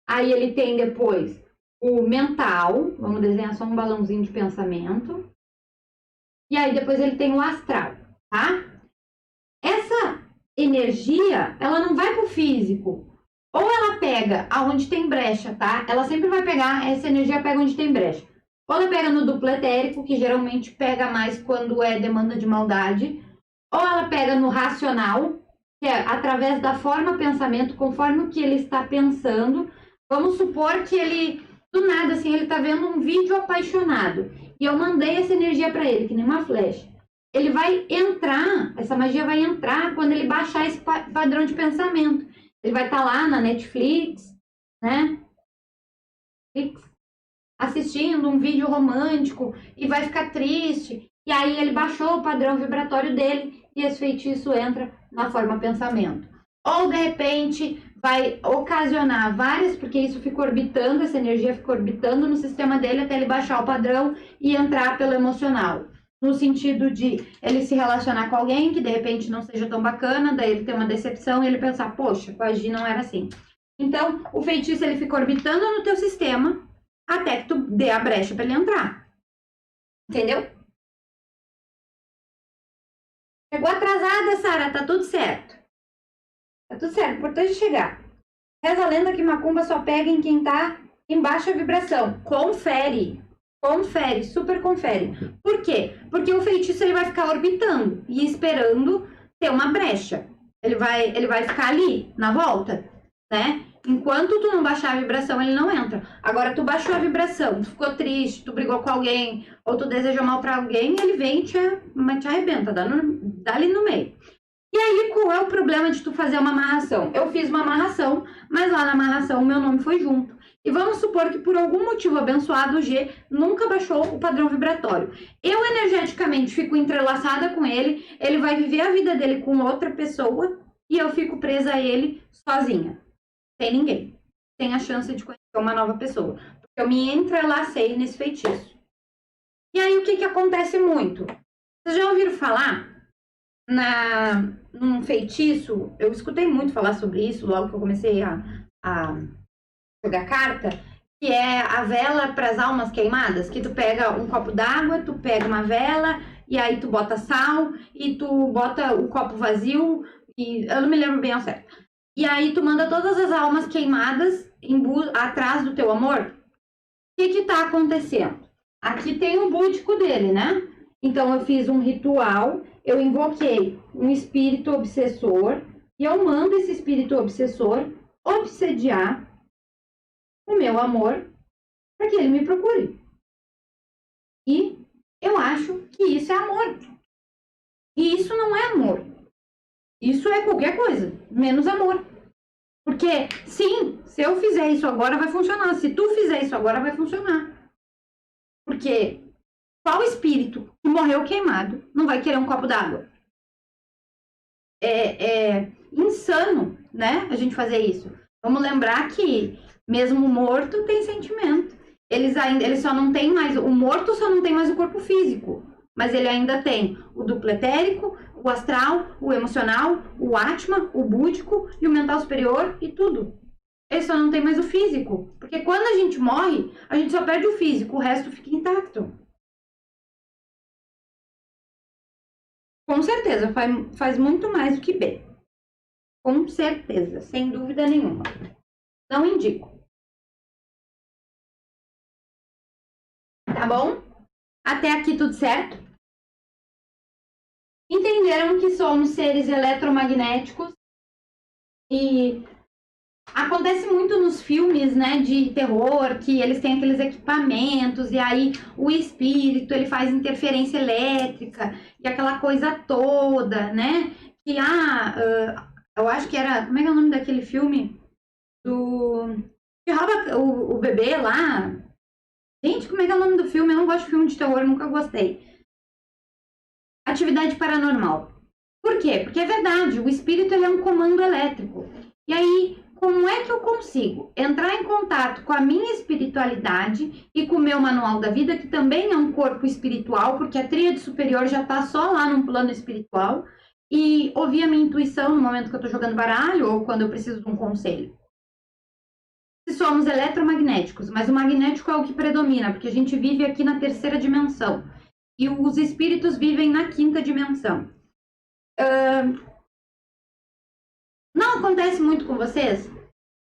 Aí ele tem depois o mental, vamos desenhar só um balãozinho de pensamento. E aí depois ele tem o astral, tá? Essa energia, ela não vai pro físico. Ou ela pega aonde tem brecha, tá? Ela sempre vai pegar, essa energia pega onde tem brecha. Ou ela pega no duplo etérico, que geralmente pega mais quando é demanda de maldade. Ou ela pega no racional, que é através da forma pensamento, conforme o que ele está pensando. Vamos supor que ele, do nada, assim, ele tá vendo um vídeo apaixonado. E eu mandei essa energia para ele, que nem uma flecha. Ele vai entrar, essa magia vai entrar quando ele baixar esse padrão de pensamento. Ele vai estar lá na Netflix, né? Assistindo um vídeo romântico e vai ficar triste. E aí ele baixou o padrão vibratório dele e esse feitiço entra na forma pensamento. Ou de repente vai ocasionar várias, porque isso fica orbitando, essa energia fica orbitando no sistema dele até ele baixar o padrão e entrar pelo emocional. No sentido de ele se relacionar com alguém que de repente não seja tão bacana, daí ele ter uma decepção e ele pensar, poxa, com a Gi não era assim. Então, o feitiço ele fica orbitando no teu sistema até que tu dê a brecha para ele entrar. Entendeu? Chegou atrasada, Sara, tá tudo certo. Tá tudo certo, importante chegar. Reza a lenda que macumba só pega em quem tá em baixa vibração. Confere. Confere, super confere. Por quê? Porque o feitiço ele vai ficar orbitando e esperando ter uma brecha. Ele vai ficar ali, na volta, né? Enquanto tu não baixar a vibração, ele não entra. Agora, tu baixou a vibração, tu ficou triste, tu brigou com alguém, ou tu desejou mal pra alguém, ele vem e te arrebenta, dá ali no meio. E aí, qual é o problema de tu fazer uma amarração? Eu fiz uma amarração, mas lá na amarração o meu nome foi junto. E vamos supor que por algum motivo abençoado o G nunca baixou o padrão vibratório. Eu energeticamente fico entrelaçada com ele, ele vai viver a vida dele com outra pessoa e eu fico presa a ele sozinha. Sem ninguém. Sem a chance de conhecer uma nova pessoa. Porque eu me entrelacei nesse feitiço. E aí o que acontece muito? Vocês já ouviram falar num feitiço? Eu escutei muito falar sobre isso logo que eu comecei a jogar carta, que é a vela para as almas queimadas, que tu pega um copo d'água, tu pega uma vela, e aí tu bota sal, e tu bota o copo vazio, e eu não me lembro bem ao certo. E aí tu manda todas as almas queimadas atrás do teu amor. O que tá acontecendo? Aqui tem o búdico dele, né? Então eu fiz um ritual, eu invoquei um espírito obsessor, e eu mando esse espírito obsessor obsediar o meu amor para que ele me procure. E eu acho que isso é amor. E isso não é amor. Isso é qualquer coisa, menos amor. Porque, sim, se eu fizer isso agora vai funcionar. Se tu fizer isso agora vai funcionar. Porque qual espírito que morreu queimado não vai querer um copo d'água? É insano, né, a gente fazer isso. Vamos lembrar que mesmo morto tem sentimento. Eles só não tem mais, o morto só não tem mais o corpo físico, mas ele ainda tem o duplo etérico, o astral, o emocional, o Atma, o búdico e o mental superior e tudo. Ele só não tem mais o físico, porque quando a gente morre, a gente só perde o físico, o resto fica intacto. Com certeza, faz muito mais do que bem. Com certeza, sem dúvida nenhuma. Não indico. Tá bom? Até aqui tudo certo? Entenderam que somos seres eletromagnéticos e acontece muito nos filmes, né, de terror, que eles têm aqueles equipamentos e aí o espírito, ele faz interferência elétrica e aquela coisa toda, né? Que, eu acho que era, como é que é o nome daquele filme? Que rouba o bebê lá. Gente, como é que é o nome do filme? Eu não gosto de filme de terror, nunca gostei. Atividade Paranormal. Por quê? Porque é verdade, o espírito ele é um comando elétrico. E aí, como é que eu consigo entrar em contato com a minha espiritualidade e com o meu manual da vida, que também é um corpo espiritual, porque a tríade superior já está só lá num plano espiritual, e ouvir a minha intuição no momento que eu estou jogando baralho ou quando eu preciso de um conselho. Se somos eletromagnéticos, mas o magnético é o que predomina, porque a gente vive aqui na terceira dimensão e os espíritos vivem na quinta dimensão. Não acontece muito com vocês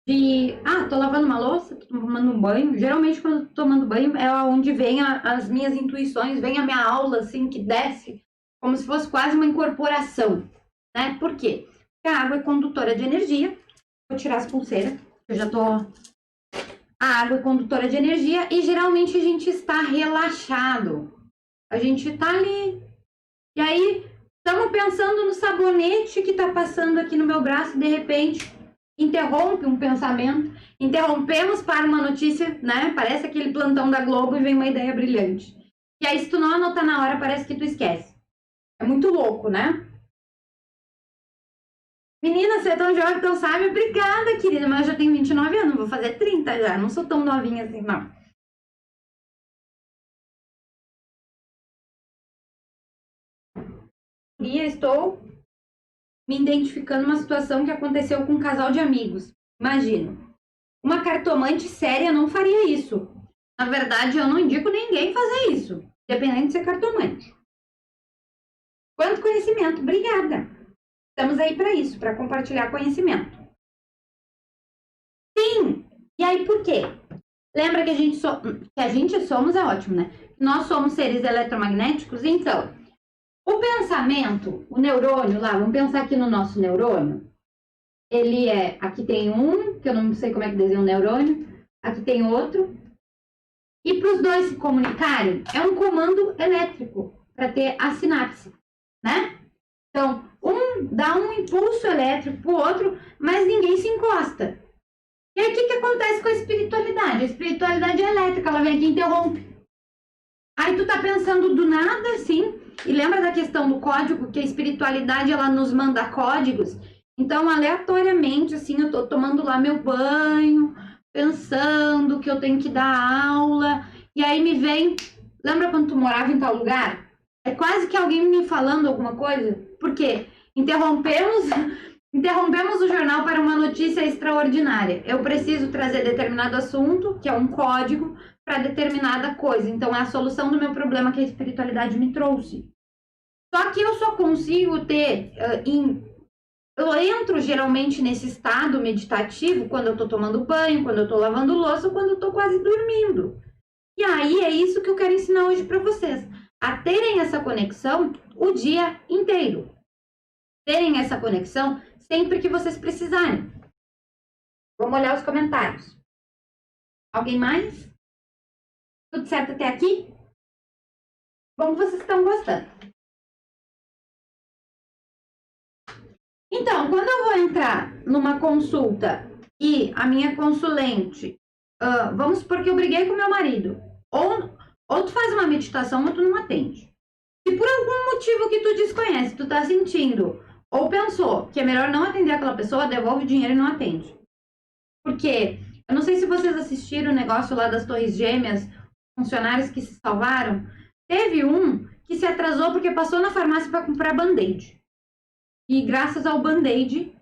de, tô lavando uma louça, tô tomando um banho. Geralmente, quando tô tomando banho, é onde vem as minhas intuições, vem a minha aula, assim, que desce, como se fosse quase uma incorporação, né? Por quê? Porque a água é condutora de energia. Vou tirar as pulseiras, eu já tô... A água é condutora de energia e geralmente a gente está relaxado. A gente tá ali. E aí, estamos pensando no sabonete que tá passando aqui no meu braço, de repente interrompe um pensamento, interrompemos para uma notícia, né? Parece aquele plantão da Globo e vem uma ideia brilhante. E aí, se tu não anotar na hora, parece que tu esquece. É muito louco, né? Menina, você é tão jovem, tão sábia. Obrigada, querida, mas eu já tenho 29 anos, vou fazer 30 já. Não sou tão novinha assim, não. E estou me identificando uma situação que aconteceu com um casal de amigos. Imagina. Uma cartomante séria não faria isso. Na verdade, eu não indico ninguém fazer isso, dependendo de ser cartomante. Quanto conhecimento, obrigada. Estamos aí para isso, para compartilhar conhecimento. Sim! E aí, por quê? Lembra que a gente somos, é ótimo, né? Nós somos seres eletromagnéticos, então, o pensamento, o neurônio lá, vamos pensar aqui no nosso neurônio. Ele é, aqui tem um, que eu não sei como é que desenha um neurônio, aqui tem outro. E para os dois se comunicarem, é um comando elétrico para ter a sinapse, né? Então, um dá um impulso elétrico para o outro, mas ninguém se encosta. E aí, o que acontece com a espiritualidade? A espiritualidade é elétrica, ela vem aqui e interrompe. Aí tu tá pensando do nada, assim, e lembra da questão do código, que a espiritualidade, ela nos manda códigos. Então, aleatoriamente, assim, eu tô tomando lá meu banho, pensando que eu tenho que dar aula, e aí me vem, lembra quando tu morava em tal lugar? É quase que alguém me falando alguma coisa, porque interrompemos o jornal para uma notícia extraordinária. Eu preciso trazer determinado assunto, que é um código, para determinada coisa. Então, é a solução do meu problema que a espiritualidade me trouxe. Só que eu só consigo ter... eu entro geralmente nesse estado meditativo quando eu tô tomando banho, quando eu tô lavando louça, ou quando eu tô quase dormindo. E aí, é isso que eu quero ensinar hoje para vocês. A terem essa conexão o dia inteiro. Terem essa conexão sempre que vocês precisarem. Vamos olhar os comentários. Alguém mais? Tudo certo até aqui? Como vocês estão gostando? Então, quando eu vou entrar numa consulta e a minha consulente, vamos supor que eu briguei com meu marido, ou tu faz uma meditação ou tu não atende. Se por algum motivo que tu desconhece, tu tá sentindo, ou pensou que é melhor não atender aquela pessoa, devolve o dinheiro e não atende. Porque, eu não sei se vocês assistiram o negócio lá das Torres Gêmeas, funcionários que se salvaram. Teve um que se atrasou porque passou na farmácia para comprar Band-Aid. E graças ao Band-Aid,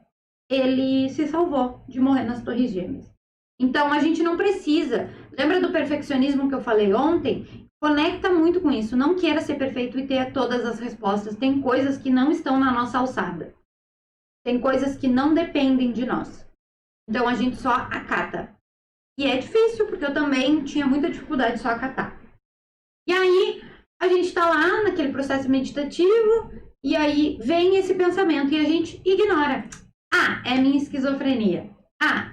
ele se salvou de morrer nas Torres Gêmeas. Então, a gente não precisa. Lembra do perfeccionismo que eu falei ontem? Conecta muito com isso. Não queira ser perfeito e ter todas as respostas. Tem coisas que não estão na nossa alçada. Tem coisas que não dependem de nós. Então, a gente só acata. E é difícil, porque eu também tinha muita dificuldade de só acatar. E aí, a gente tá lá naquele processo meditativo, e aí vem esse pensamento, e a gente ignora. É a minha esquizofrenia.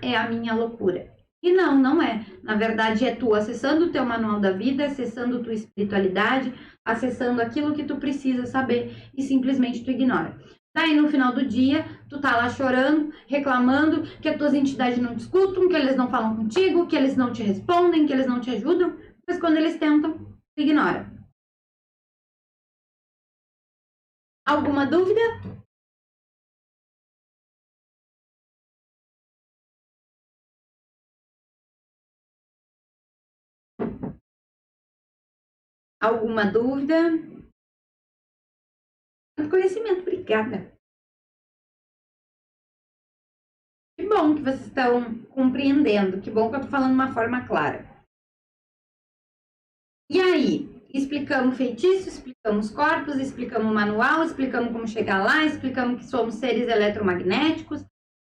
É a minha loucura. E não é. Na verdade, é tu acessando o teu manual da vida, acessando tua espiritualidade, acessando aquilo que tu precisa saber, e simplesmente tu ignora. Daí, no final do dia, tu tá lá chorando, reclamando que as tuas entidades não te escutam, que eles não falam contigo, que eles não te respondem, que eles não te ajudam. Mas quando eles tentam, tu ignora. Alguma dúvida? Alguma dúvida? Muito conhecimento, obrigada. Que bom que vocês estão compreendendo, que bom que eu estou falando de uma forma clara. E aí, explicamos feitiço, explicamos corpos, explicamos manual, explicamos como chegar lá, explicamos que somos seres eletromagnéticos,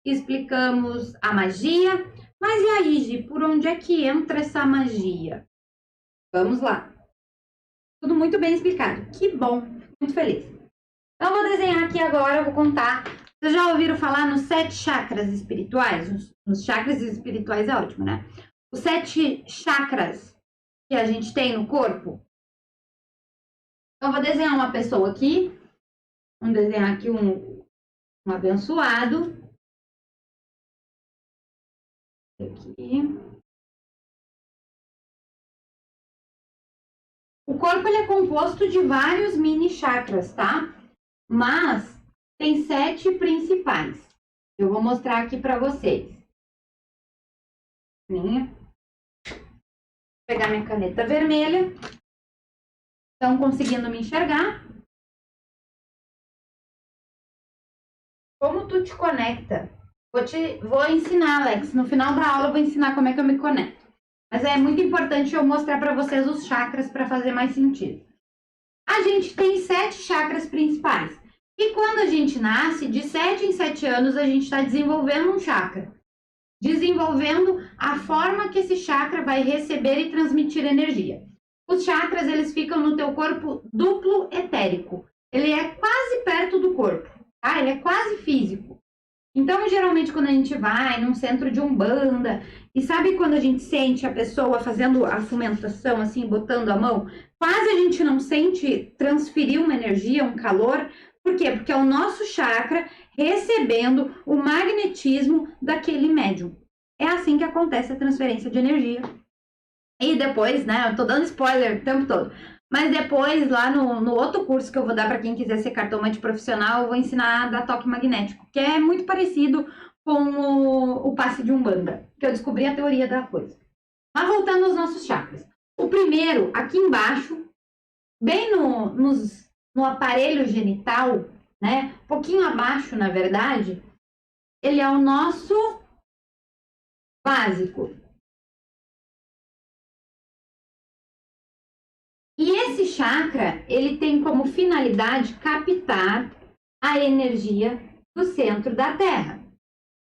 explicamos a magia. Mas e aí, Gi, por onde é que entra essa magia? Vamos lá. Tudo muito bem explicado. Que bom, muito feliz. Então, eu vou desenhar aqui agora, eu vou contar. Vocês já ouviram falar nos 7 chakras espirituais? Nos chakras espirituais é ótimo, né? Os 7 chakras que a gente tem no corpo. Então, eu vou desenhar uma pessoa aqui. Vamos desenhar aqui um abençoado. Aqui. O corpo ele é composto de vários mini chakras, tá? Mas tem 7 principais. Eu vou mostrar aqui para vocês. Vou pegar minha caneta vermelha. Estão conseguindo me enxergar? Como tu te conecta? Vou ensinar, Alex. No final da aula eu vou ensinar como é que eu me conecto. Mas é muito importante eu mostrar para vocês os chakras para fazer mais sentido. A gente tem 7 chakras principais. E quando a gente nasce, de 7 em 7 anos, a gente está desenvolvendo um chakra. Desenvolvendo a forma que esse chakra vai receber e transmitir energia. Os chakras, eles ficam no teu corpo duplo etérico. Ele é quase perto do corpo, tá? Ele é quase físico. Então, geralmente, quando a gente vai num centro de umbanda, e sabe quando a gente sente a pessoa fazendo a fomentação, assim, botando a mão, quase a gente não sente transferir uma energia, um calor. Por quê? Porque é o nosso chakra recebendo o magnetismo daquele médium. É assim que acontece a transferência de energia. E depois, né, eu tô dando spoiler o tempo todo, mas depois, lá no outro curso que eu vou dar para quem quiser ser cartomante profissional, eu vou ensinar a dar toque magnético, que é muito parecido com o passe de Umbanda, que eu descobri a teoria da coisa. Mas voltando aos nossos chakras. O primeiro, aqui embaixo, bem no aparelho genital, né, um pouquinho abaixo, na verdade, ele é o nosso básico. E esse chakra, ele tem como finalidade captar a energia do centro da Terra.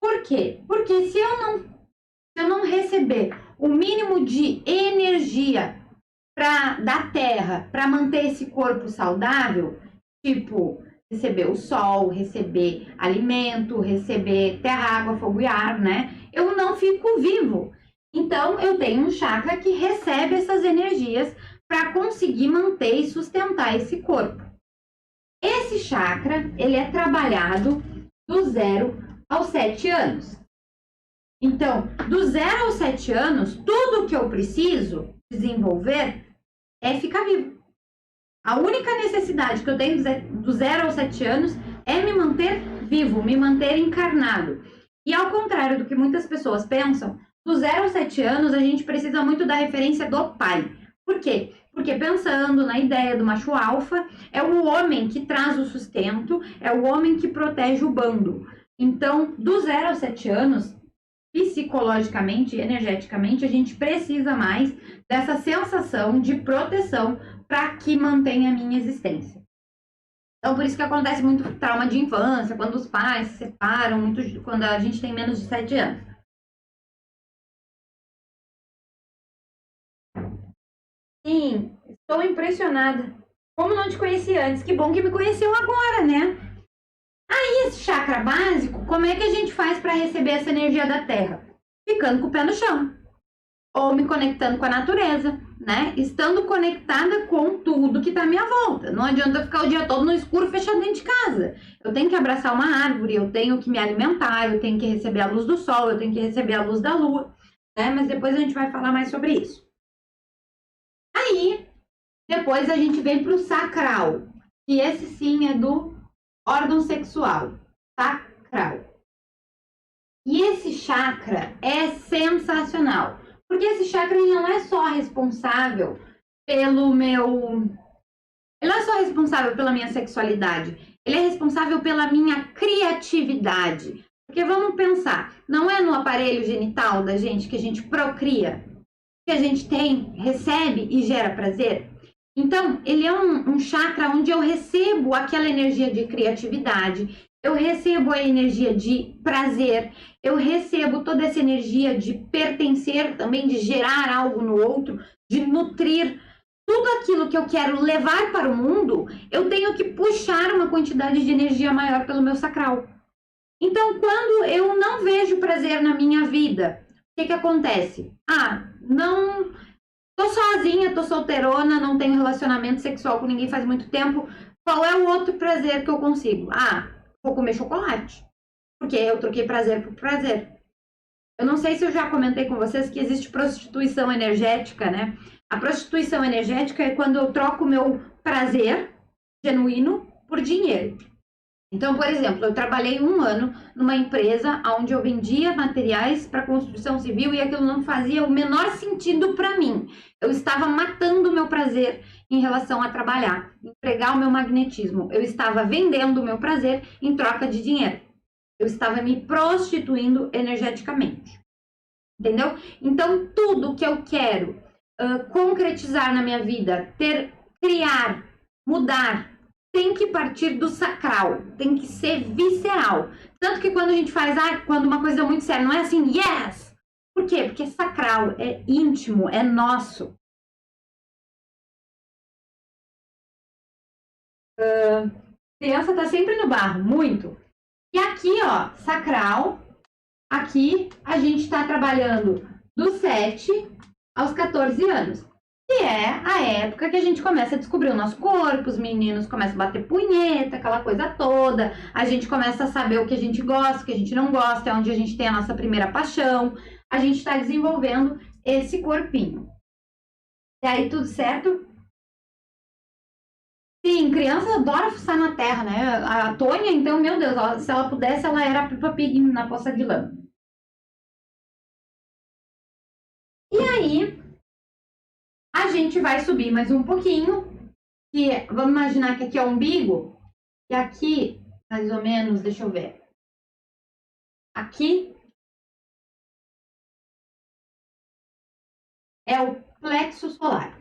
Por quê? Porque se eu não receber o mínimo de energia da Terra para manter esse corpo saudável, tipo receber o sol, receber alimento, receber terra, água, fogo e ar, né? Eu não fico vivo. Então, eu tenho um chakra que recebe essas energias para conseguir manter e sustentar esse corpo. Esse chakra, ele é trabalhado do 0 aos 7 anos. Então, do 0 aos 7 anos, tudo que eu preciso desenvolver é ficar vivo. A única necessidade que eu tenho do 0 aos 7 anos é me manter vivo, me manter encarnado. E ao contrário do que muitas pessoas pensam, do 0 aos 7 anos a gente precisa muito da referência do pai. Por quê? Porque pensando na ideia do macho alfa, é o homem que traz o sustento, é o homem que protege o bando. Então, do 0 aos 7 anos, psicologicamente e energeticamente, a gente precisa mais dessa sensação de proteção para que mantenha a minha existência. Então, por isso que acontece muito trauma de infância, quando os pais se separam, quando a gente tem menos de 7 anos. Sim, estou impressionada. Como não te conheci antes? Que bom que me conheceu agora, né? Aí, esse chakra básico, como é que a gente faz para receber essa energia da Terra? Ficando com o pé no chão. Ou me conectando com a natureza, né? Estando conectada com tudo que está à minha volta. Não adianta eu ficar o dia todo no escuro fechado dentro de casa. Eu tenho que abraçar uma árvore, eu tenho que me alimentar, eu tenho que receber a luz do sol, eu tenho que receber a luz da lua, né? Mas depois a gente vai falar mais sobre isso. Aí, depois a gente vem para o sacral, que esse sim é do órgão sexual, sacral. E esse chakra é sensacional, porque esse chakra não é só responsável pelo meu... Ele não é só responsável pela minha sexualidade, ele é responsável pela minha criatividade. Porque vamos pensar, não é no aparelho genital da gente que a gente procria, que a gente tem, recebe e gera prazer? Então, ele é um chakra onde eu recebo aquela energia de criatividade, eu recebo a energia de prazer, eu recebo toda essa energia de pertencer também, de gerar algo no outro, de nutrir. Tudo aquilo que eu quero levar para o mundo, eu tenho que puxar uma quantidade de energia maior pelo meu sacral. Então, quando eu não vejo prazer na minha vida, o que acontece? Não... Tô sozinha, tô solteirona, não tenho relacionamento sexual com ninguém faz muito tempo. Qual é o outro prazer que eu consigo? Vou comer chocolate. Porque eu troquei prazer por prazer. Eu não sei se eu já comentei com vocês que existe prostituição energética, né? A prostituição energética é quando eu troco o meu prazer genuíno por dinheiro. Então, por exemplo, eu trabalhei 1 ano numa empresa onde eu vendia materiais para construção civil e aquilo não fazia o menor sentido para mim. Eu estava matando o meu prazer em relação a trabalhar, empregar o meu magnetismo. Eu estava vendendo o meu prazer em troca de dinheiro. Eu estava me prostituindo energeticamente. Entendeu? Então, tudo que eu quero concretizar na minha vida, criar, mudar, tem que partir do sacral, tem que ser visceral. Tanto que quando a gente faz, quando uma coisa é muito séria, não é assim, yes! Por quê? Porque é sacral, é íntimo, é nosso. Criança tá sempre no barro, muito. E aqui, ó, sacral, aqui a gente tá trabalhando dos 7 aos 14 anos. Que é a época que a gente começa a descobrir o nosso corpo, os meninos começam a bater punheta, aquela coisa toda, a gente começa a saber o que a gente gosta, o que a gente não gosta, é onde a gente tem a nossa primeira paixão, a gente está desenvolvendo esse corpinho. E aí, tudo certo? Sim, criança adora fuçar na terra, né? A Tônia, então, meu Deus, se ela pudesse, ela era a Peppa Pig na poça de lã. E aí, a gente vai subir mais um pouquinho, vamos imaginar que aqui é o umbigo, e aqui, mais ou menos, deixa eu ver, aqui é o plexo solar.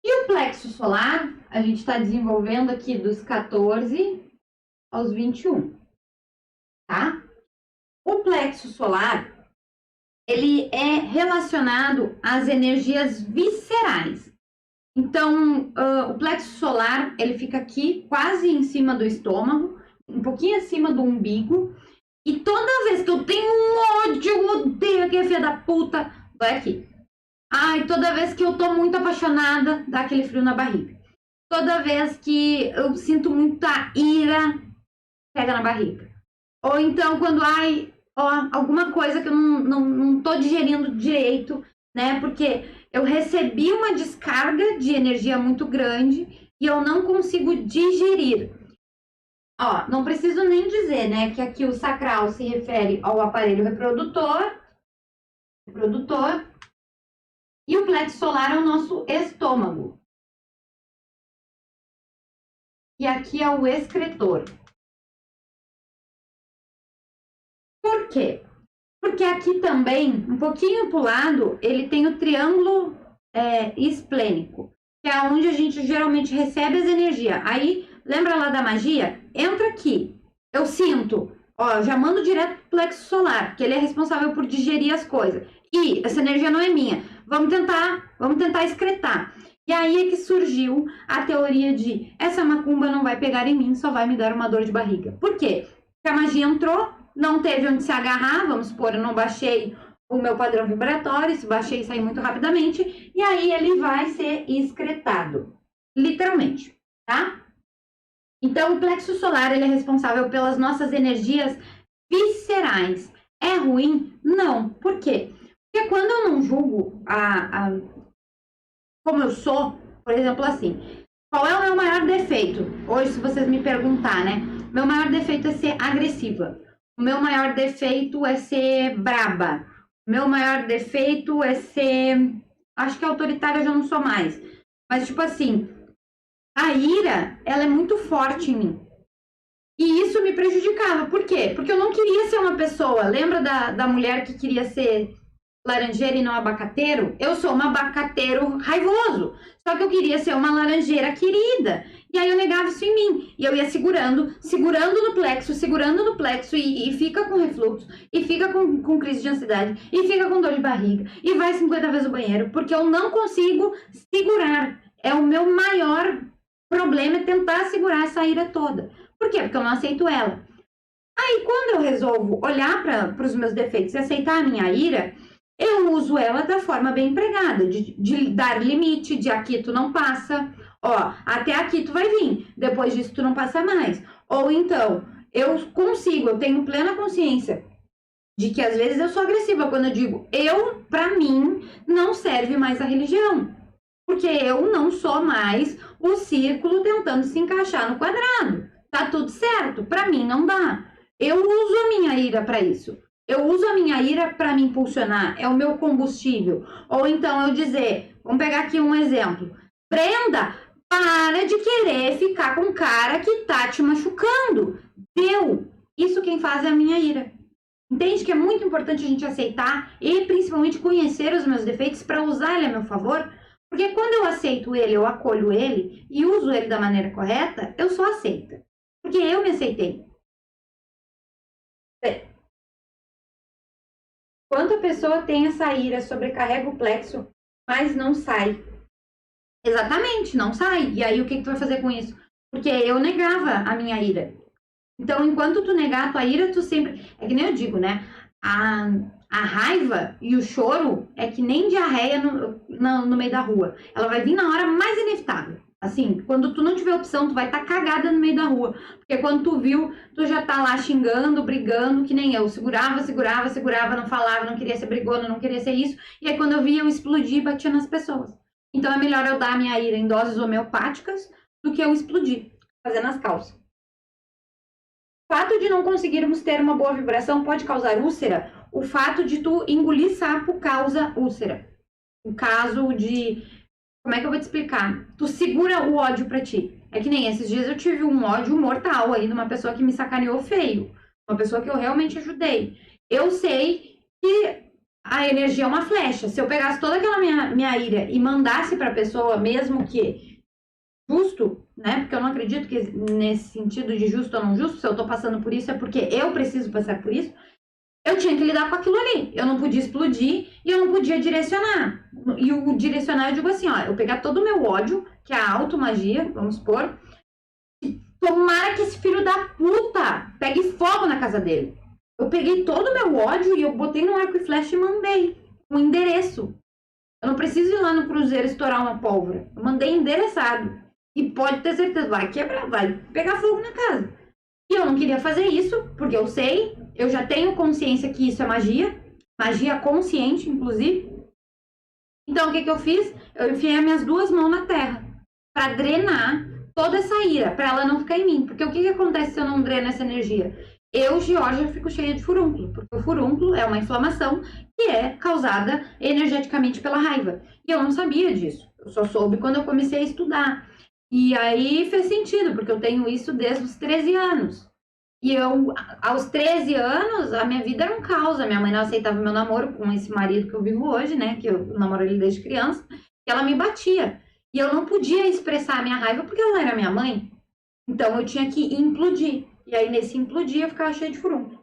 E o plexo solar, a gente está desenvolvendo aqui dos 14 aos 21, tá? O plexo solar, ele é relacionado às energias viscerais. Então, o plexo solar, ele fica aqui, quase em cima do estômago, um pouquinho acima do umbigo. E toda vez que eu tenho um ódio, eu odeio aquele filho da puta, vai aqui. E toda vez que eu tô muito apaixonada, dá aquele frio na barriga. Toda vez que eu sinto muita ira, pega na barriga. Ou então, quando, alguma coisa que eu não tô digerindo direito, né? Porque eu recebi uma descarga de energia muito grande e eu não consigo digerir. Não preciso nem dizer, né? Que aqui o sacral se refere ao aparelho reprodutor. E o plexo solar é o nosso estômago. E aqui é o excretor. Por quê? Porque aqui também, um pouquinho para o lado, ele tem o triângulo esplênico, que é onde a gente geralmente recebe as energias. Aí, lembra lá da magia? Entra aqui. Eu sinto, já mando direto pro plexo solar, que ele é responsável por digerir as coisas. E essa energia não é minha. Vamos tentar excretar. E aí é que surgiu a teoria de essa macumba não vai pegar em mim, só vai me dar uma dor de barriga. Por quê? Porque a magia entrou, não teve onde se agarrar, vamos supor, eu não baixei o meu padrão vibratório, se baixei e saí muito rapidamente, e aí ele vai ser excretado, literalmente, tá? Então, o plexo solar, ele é responsável pelas nossas energias viscerais. É ruim? Não. Por quê? Porque quando eu não julgo como eu sou, por exemplo, assim, qual é o meu maior defeito? Hoje, se vocês me perguntar, né? Meu maior defeito é ser agressiva. O meu maior defeito é ser braba. Meu maior defeito é ser... Acho que autoritária eu já não sou mais. Mas, tipo assim, a ira, ela é muito forte em mim. E isso me prejudicava. Por quê? Porque eu não queria ser uma pessoa... Lembra da mulher que queria ser laranjeira e não abacateiro? Eu sou um abacateiro raivoso. Só que eu queria ser uma laranjeira querida. E aí eu negava isso em mim. E eu ia segurando no plexo e fica com refluxo. E fica com crise de ansiedade. E fica com dor de barriga. E vai 50 vezes ao banheiro. Porque eu não consigo segurar. É o meu maior problema, é tentar segurar essa ira toda. Por quê? Porque eu não aceito ela. Aí quando eu resolvo olhar para os meus defeitos e aceitar a minha ira, eu uso ela da forma bem empregada, de dar limite, de aqui tu não passa, ó, até aqui tu vai vir, depois disso tu não passa mais. Ou então, eu tenho plena consciência de que às vezes eu sou agressiva quando eu digo, pra mim, não serve mais a religião. Porque eu não sou mais o círculo tentando se encaixar no quadrado. Tá tudo certo? Pra mim não dá. Eu uso a minha ira para isso. Eu uso a minha ira para me impulsionar, é o meu combustível. Ou então eu dizer, vamos pegar aqui um exemplo. Brenda, para de querer ficar com um cara que tá te machucando. Isso quem faz é a minha ira. Entende que é muito importante a gente aceitar e principalmente conhecer os meus defeitos para usar ele a meu favor? Porque quando eu aceito ele, eu acolho ele e uso ele da maneira correta, eu sou aceita. Porque eu me aceitei. Quando a pessoa tem essa ira, sobrecarrega o plexo, mas não sai. Exatamente, não sai. E aí o que tu vai fazer com isso? Porque eu negava a minha ira. Então, enquanto tu negar a tua ira, tu sempre... É que nem eu digo, né? A raiva e o choro é que nem diarreia no meio da rua. Ela vai vir na hora mais inevitável. Assim, quando tu não tiver opção, tu vai estar cagada no meio da rua. Porque quando tu viu, tu já tá lá xingando, brigando, que nem eu. Segurava, não falava, não queria ser brigona, não queria ser isso. E aí quando eu via, eu explodia e batia nas pessoas. Então é melhor eu dar a minha ira em doses homeopáticas do que eu explodir, fazendo as calças. O fato de não conseguirmos ter uma boa vibração pode causar úlcera. O fato de tu engolir sapo causa úlcera. O caso de... Como é que eu vou te explicar? Tu segura o ódio pra ti. É que nem esses dias eu tive um ódio mortal aí de uma pessoa que me sacaneou feio. Uma pessoa que eu realmente ajudei. Eu sei que a energia é uma flecha. Se eu pegasse toda aquela minha ira e mandasse pra pessoa, mesmo que justo, né? Porque eu não acredito que nesse sentido de justo ou não justo, se eu tô passando por isso é porque eu preciso passar por isso. Eu tinha que lidar com aquilo ali. Eu não podia explodir e eu não podia direcionar. E o direcionar, eu digo assim, ó, eu pegar todo o meu ódio, que é a automagia, vamos supor, e tomara que esse filho da puta pegue fogo na casa dele. Eu peguei todo o meu ódio e eu botei no arco e flecha e mandei um endereço. Eu não preciso ir lá no cruzeiro estourar uma pólvora. Eu mandei endereçado. E pode ter certeza, vai quebrar, vai pegar fogo na casa. E eu não queria fazer isso, porque eu sei, eu já tenho consciência que isso é magia. Magia consciente, inclusive. Então, o que eu fiz? Eu enfiei as minhas duas mãos na terra. Pra drenar toda essa ira, pra ela não ficar em mim. Porque o que acontece se eu não dreno essa energia? Eu, Georgia, fico cheia de furúnculo. Porque o furúnculo é uma inflamação que é causada energeticamente pela raiva. E eu não sabia disso. Eu só soube quando eu comecei a estudar. E aí fez sentido, porque eu tenho isso desde os 13 anos. E eu, aos 13 anos, a minha vida era um caos. A minha mãe não aceitava meu namoro com esse marido que eu vivo hoje, né? Que eu namoro ele desde criança. E ela me batia. E eu não podia expressar a minha raiva porque ela era minha mãe. Então eu tinha que implodir. E aí nesse implodir eu ficava cheia de furúnculo.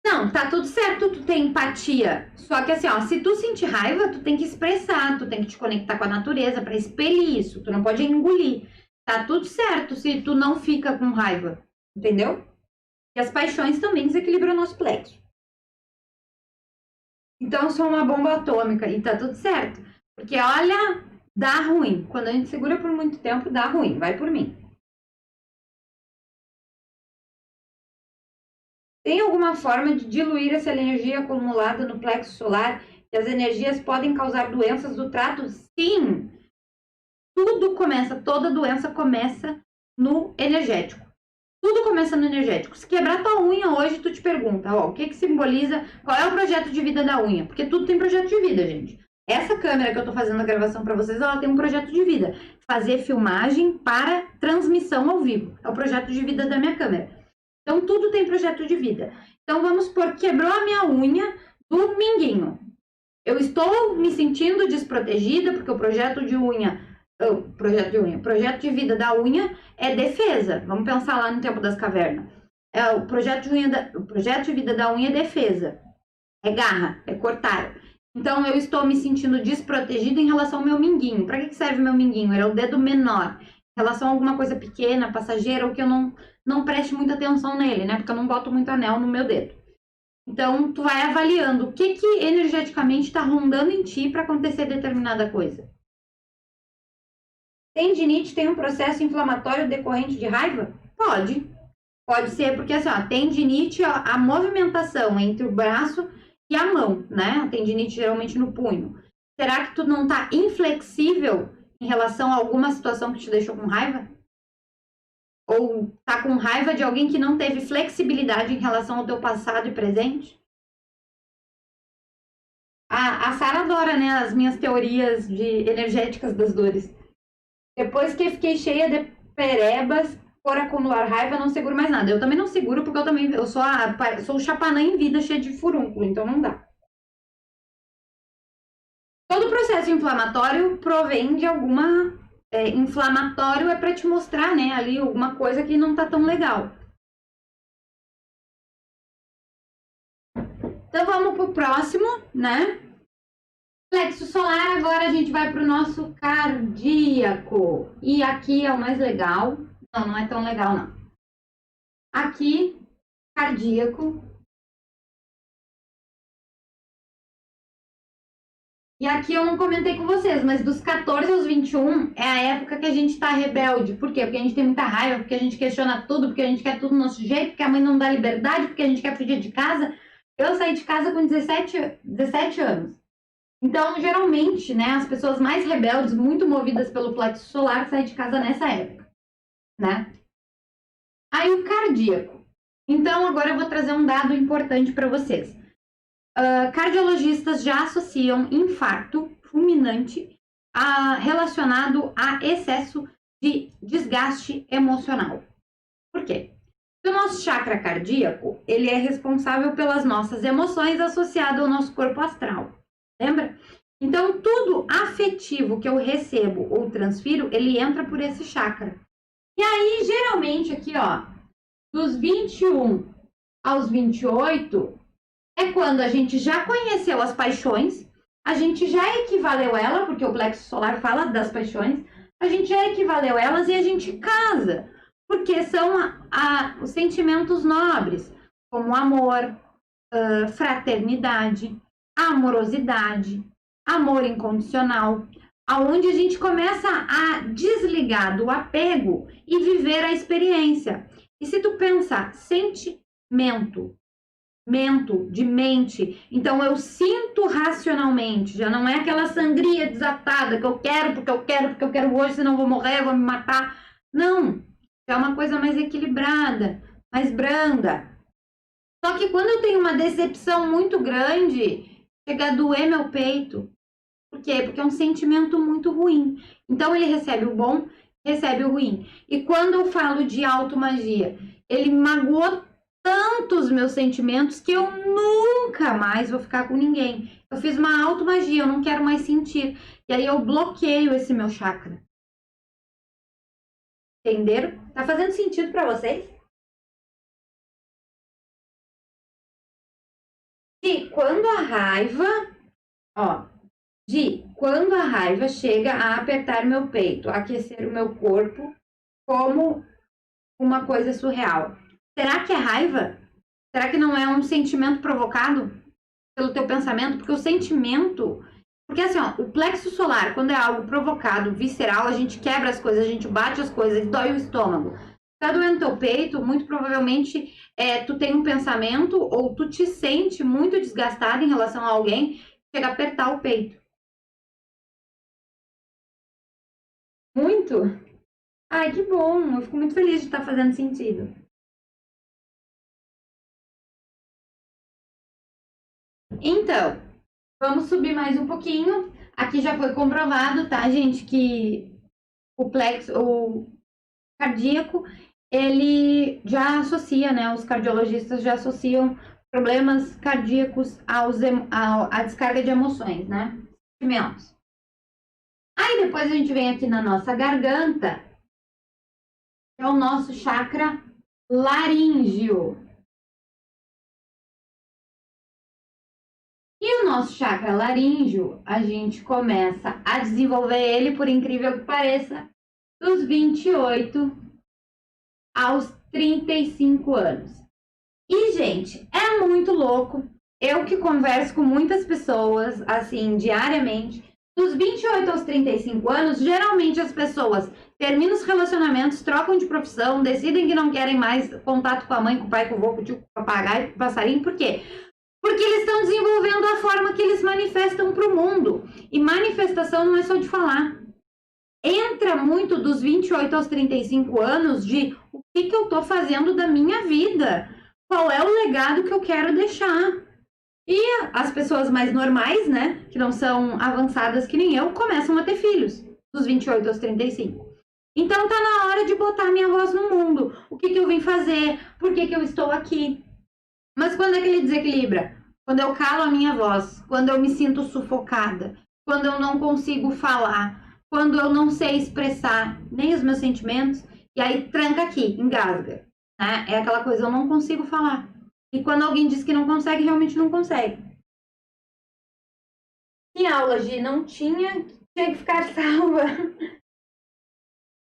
Não, tá tudo certo, tu tem empatia. Só que assim, ó, se tu sentir raiva, tu tem que expressar, tu tem que te conectar com a natureza pra expelir isso. Tu não pode engolir. Tá tudo certo se tu não fica com raiva. Entendeu? E as paixões também desequilibram o nosso plexo. Então eu sou uma bomba atômica e tá tudo certo. Porque olha, dá ruim. Quando a gente segura por muito tempo, dá ruim. Vai por mim. Tem alguma forma de diluir essa energia acumulada no plexo solar? E as energias podem causar doenças do trato? Sim! Tudo começa, toda doença começa no energético. Tudo começa no energético. Se quebrar tua unha hoje, tu te pergunta, ó, o que simboliza, qual é o projeto de vida da unha? Porque tudo tem projeto de vida, gente. Essa câmera que eu tô fazendo a gravação para vocês, ela tem um projeto de vida. Fazer filmagem para transmissão ao vivo. É o projeto de vida da minha câmera. Então, tudo tem projeto de vida. Então, vamos supor, quebrou a minha unha do minguinho. Eu estou me sentindo desprotegida, porque o projeto de vida da unha é defesa. Vamos pensar lá no tempo das cavernas. O projeto de vida da unha é defesa. É garra, é cortar. Então, eu estou me sentindo desprotegida em relação ao meu minguinho. Para que serve o meu minguinho? Ele é o dedo menor. Em relação a alguma coisa pequena, passageira, ou que eu não preste muita atenção nele, né? Porque eu não boto muito anel no meu dedo. Então, tu vai avaliando o que energeticamente está rondando em ti para acontecer determinada coisa. Tendinite tem um processo inflamatório decorrente de raiva? Pode. Pode ser, porque assim, ó, tendinite, ó, a movimentação entre o braço e a mão, né? A tendinite geralmente no punho. Será que tu não tá inflexível em relação a alguma situação que te deixou com raiva? Ou tá com raiva de alguém que não teve flexibilidade em relação ao teu passado e presente? A Sara adora, né, as minhas teorias energéticas das dores. Depois que eu fiquei cheia de perebas por acumular raiva, não seguro mais nada. Eu também não seguro, porque eu sou o chapanã em vida cheia de furúnculo, então não dá. Todo processo inflamatório provém de alguma... inflamatório é para te mostrar, né, ali alguma coisa que não tá tão legal. Então vamos pro próximo, né? Plexo solar, agora a gente vai pro nosso cardíaco. E aqui é o mais legal. Não é tão legal, não. Aqui, cardíaco. E aqui eu não comentei com vocês, mas dos 14 aos 21 é a época que a gente tá rebelde. Por quê? Porque a gente tem muita raiva, porque a gente questiona tudo, porque a gente quer tudo do nosso jeito, porque a mãe não dá liberdade, porque a gente quer fugir de casa. Eu saí de casa com 17 anos. Então, geralmente, né, as pessoas mais rebeldes, muito movidas pelo plexo solar, saem de casa nessa época, né? Aí o cardíaco. Então, agora eu vou trazer um dado importante para vocês. Cardiologistas já associam infarto fulminante relacionado a excesso de desgaste emocional. Por quê? O nosso chakra cardíaco, ele é responsável pelas nossas emoções associado ao nosso corpo astral. Lembra? Então, tudo afetivo que eu recebo ou transfiro, ele entra por esse chakra. E aí, geralmente, aqui, ó, dos 21 aos 28, é quando a gente já conheceu as paixões, a gente já equivaleu ela, porque o plexo solar fala das paixões, a gente já equivaleu elas e a gente casa, porque são os sentimentos nobres, como amor, fraternidade, amorosidade, amor incondicional, aonde a gente começa a desligar do apego e viver a experiência. E se tu pensar sentimento, de mente, então eu sinto racionalmente, já não é aquela sangria desatada que eu quero, porque eu quero hoje, senão eu vou morrer, eu vou me matar. Não, é uma coisa mais equilibrada, mais branda. Só que quando eu tenho uma decepção muito grande, chega a doer meu peito. Por quê? Porque é um sentimento muito ruim. Então, ele recebe o bom, recebe o ruim. E quando eu falo de automagia, ele magoou tanto os meus sentimentos que eu nunca mais vou ficar com ninguém. Eu fiz uma automagia, eu não quero mais sentir. E aí eu bloqueio esse meu chakra. Entenderam? Tá fazendo sentido para vocês? Quando a raiva, quando a raiva chega a apertar meu peito, a aquecer o meu corpo como uma coisa surreal. Será que é raiva? Será que não é um sentimento provocado pelo teu pensamento? Porque o sentimento... Porque assim, ó, o plexo solar, quando é algo provocado, visceral, a gente quebra as coisas, a gente bate as coisas, dói o estômago. Tá doendo teu peito, muito provavelmente tu tem um pensamento ou tu te sente muito desgastado em relação a alguém, chega a apertar o peito. Muito? Ai, que bom, eu fico muito feliz de estar fazendo sentido. Então, vamos subir mais um pouquinho. Aqui já foi comprovado, tá, gente, que o cardíaco, ele já associa, né, os cardiologistas já associam problemas cardíacos à descarga de emoções, né, sentimentos. Aí depois a gente vem aqui na nossa garganta, que é o nosso chakra laríngeo. E o nosso chakra laríngeo, a gente começa a desenvolver ele, por incrível que pareça, dos 28 aos 35 anos. E, gente, é muito louco. Eu que converso com muitas pessoas, assim, diariamente, dos 28 aos 35 anos, geralmente as pessoas terminam os relacionamentos, trocam de profissão, decidem que não querem mais contato com a mãe, com o pai, com o avô, com o tio, com o papagaio, com o passarinho. Por quê? Porque eles estão desenvolvendo a forma que eles manifestam para o mundo. E manifestação não é só de falar. Entra muito dos 28 aos 35 anos de o que eu estou fazendo da minha vida. Qual é o legado que eu quero deixar. E as pessoas mais normais, né, que não são avançadas que nem eu, começam a ter filhos dos 28 aos 35. Então tá na hora de botar minha voz no mundo. O que eu vim fazer? Por que eu estou aqui? Mas quando é que ele desequilibra? Quando eu calo a minha voz, quando eu me sinto sufocada, quando eu não consigo falar, quando eu não sei expressar nem os meus sentimentos, e aí tranca aqui, engasga. Né? É aquela coisa, eu não consigo falar. E quando alguém diz que não consegue, realmente não consegue. Que aula, Gi? Não tinha que ficar salva.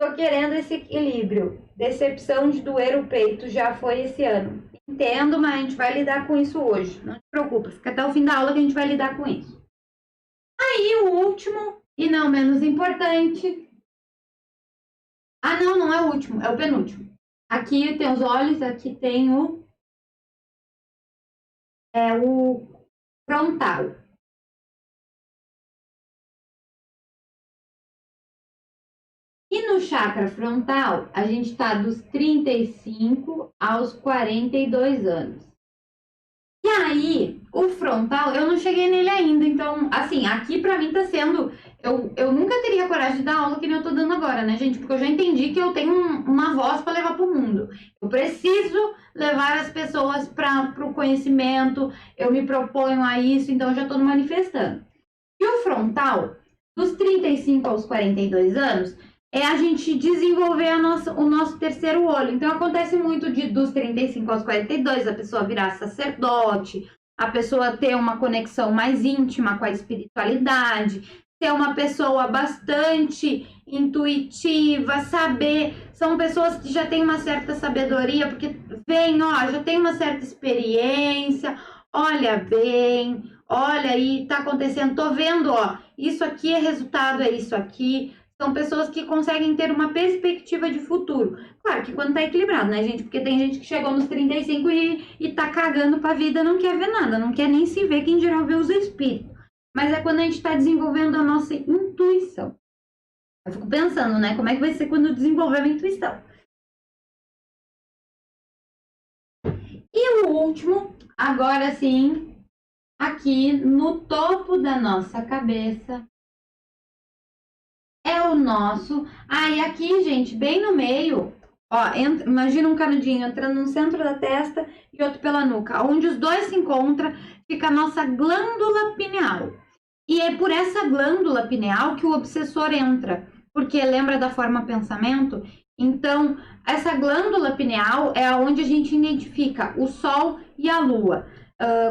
Tô querendo esse equilíbrio. Decepção de doer o peito já foi esse ano. Entendo, mas a gente vai lidar com isso hoje. Não te preocupa, fica até o fim da aula que a gente vai lidar com isso. Aí o último, e não menos importante. Ah, não é o último, é o penúltimo. Aqui tem os olhos, aqui tem o frontal. E no chakra frontal, a gente está dos 35 aos 42 anos. E aí, o frontal, eu não cheguei nele ainda, então, assim, aqui pra mim tá sendo... Eu nunca teria coragem de dar aula que nem eu tô dando agora, né, gente? Porque eu já entendi que eu tenho uma voz para levar pro mundo. Eu preciso levar as pessoas pro conhecimento, eu me proponho a isso, então eu já tô manifestando. E o frontal, dos 35 aos 42 anos, é a gente desenvolver o nosso terceiro olho. Então, acontece muito dos 35 aos 42, a pessoa virar sacerdote, a pessoa ter uma conexão mais íntima com a espiritualidade, ser uma pessoa bastante intuitiva, saber... São pessoas que já têm uma certa sabedoria, porque vem, ó, já tem uma certa experiência, olha bem, olha aí, tá acontecendo, tô vendo, ó, isso aqui é resultado, é isso aqui... São pessoas que conseguem ter uma perspectiva de futuro. Claro que quando tá equilibrado, né, gente? Porque tem gente que chegou nos 35 e tá cagando pra vida, não quer ver nada, não quer nem se ver, quem geral vê os espíritos. Mas é quando a gente tá desenvolvendo a nossa intuição. Eu fico pensando, né, como é que vai ser quando desenvolver a intuição. E o último, agora sim, aqui no topo da nossa cabeça, é o nosso... e aqui, gente, bem no meio, ó, imagina um canudinho entrando no centro da testa e outro pela nuca. Onde os dois se encontram, fica a nossa glândula pineal. E é por essa glândula pineal que o obsessor entra. Porque lembra da forma pensamento? Então, essa glândula pineal é onde a gente identifica o sol e a lua.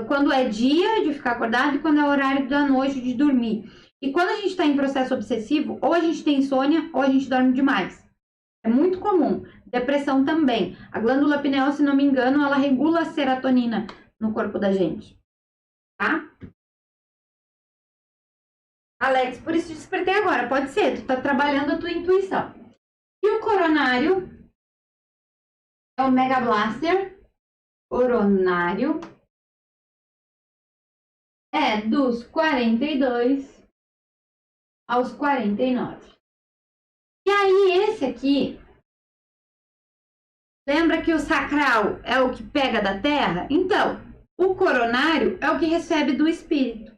Quando é dia de ficar acordado e quando é horário da noite de dormir. E quando a gente está em processo obsessivo, ou a gente tem insônia, ou a gente dorme demais. É muito comum. Depressão também. A glândula pineal, se não me engano, ela regula a serotonina no corpo da gente. Tá? Alex, por isso despertei agora. Pode ser, tu tá trabalhando a tua intuição. E o coronário é o Mega Blaster. Coronário é dos 42 aos 49. E aí, esse aqui, lembra que o sacral é o que pega da terra? Então, O coronário é o que recebe do espírito.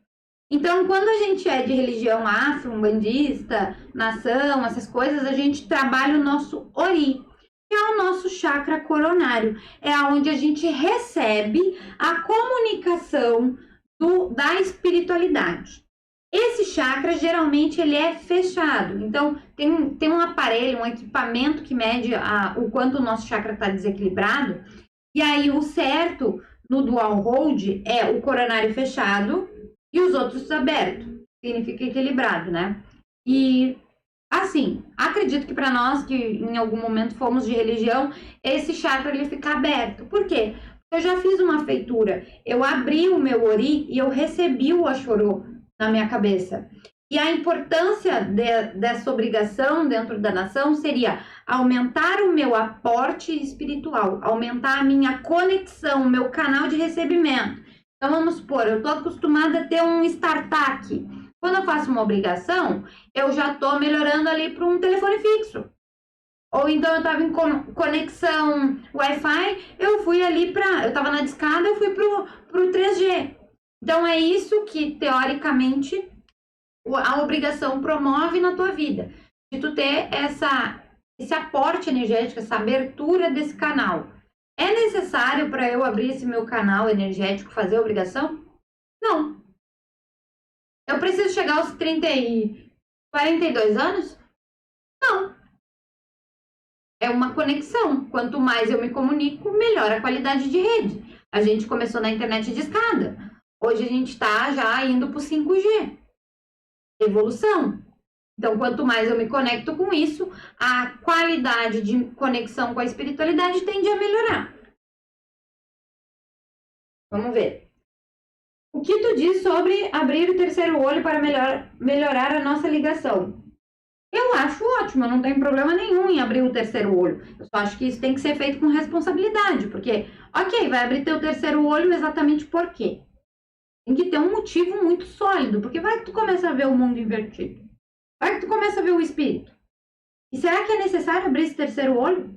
Então, quando a gente é de religião afro, umbandista, nação, essas coisas, a gente trabalha o nosso ori, que é o nosso chakra coronário. É onde a gente recebe a comunicação da espiritualidade. Esse chakra, geralmente, ele é fechado. Então, tem um aparelho, um equipamento que mede o quanto o nosso chakra está desequilibrado. E aí, o certo no dual hold é o coronário fechado e os outros abertos. Significa equilibrado, né? E, assim, acredito que para nós, que em algum momento fomos de religião, esse chakra ele fica aberto. Por quê? Porque eu já fiz uma feitura. Eu abri o meu ori e eu recebi o Axorô na minha cabeça. E a importância dessa obrigação dentro da nação seria aumentar o meu aporte espiritual, aumentar a minha conexão, o meu canal de recebimento. Então, vamos supor, eu estou acostumada a ter um startup. Quando eu faço uma obrigação, eu já estou melhorando ali para um telefone fixo. Ou então eu estava em conexão Wi-Fi, eu fui ali eu estava na discada, eu fui para o 3G. Então, é isso que, teoricamente, a obrigação promove na tua vida. De tu ter esse aporte energético, essa abertura desse canal. É necessário para eu abrir esse meu canal energético, fazer a obrigação? Não. Eu preciso chegar aos 42 anos? Não. É uma conexão. Quanto mais eu me comunico, melhor a qualidade de rede. A gente começou na internet de escada. Hoje a gente está já indo para o 5G. Evolução. Então, quanto mais eu me conecto com isso, a qualidade de conexão com a espiritualidade tende a melhorar. Vamos ver. O que tu diz sobre abrir o terceiro olho para melhorar a nossa ligação? Eu acho ótimo, eu não tenho problema nenhum em abrir o terceiro olho. Eu só acho que isso tem que ser feito com responsabilidade, porque, ok, vai abrir teu terceiro olho exatamente por quê? Tem que ter um motivo muito sólido, porque vai que tu começa a ver o mundo invertido. Vai que tu começa a ver o espírito. E será que é necessário abrir esse terceiro olho?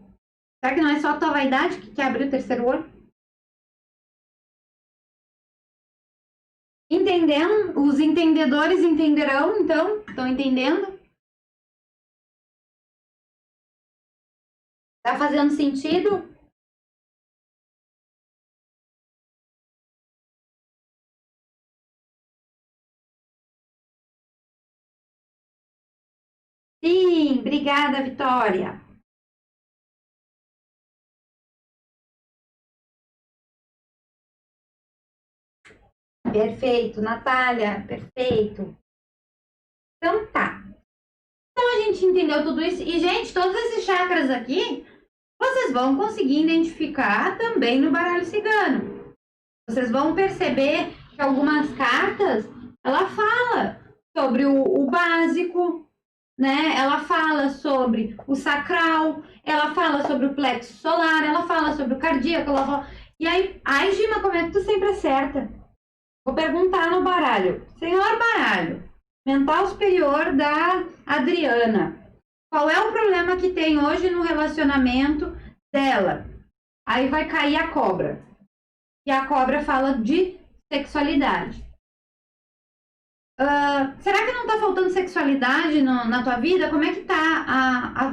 Será que não é só a tua vaidade que quer abrir o terceiro olho? Entendendo? Os entendedores entenderão, então? Estão entendendo? Tá fazendo sentido? Sim, obrigada, Vitória. Perfeito, Natália, perfeito. Então tá. Então a gente entendeu tudo isso. E, gente, todos esses chakras aqui, vocês vão conseguir identificar também no baralho cigano. Vocês vão perceber que algumas cartas, ela fala sobre o básico, né? Ela fala sobre o sacral, ela fala sobre o plexo solar, ela fala sobre o cardíaco, ela fala... E aí, ai, Gima, como é que tu sempre acerta? Vou perguntar no baralho. Senhor baralho, mental superior da Adriana. Qual é o problema que tem hoje no relacionamento dela? Aí vai cair a cobra. E a cobra fala de sexualidade. Será que não tá faltando sexualidade na tua vida? Como é que tá a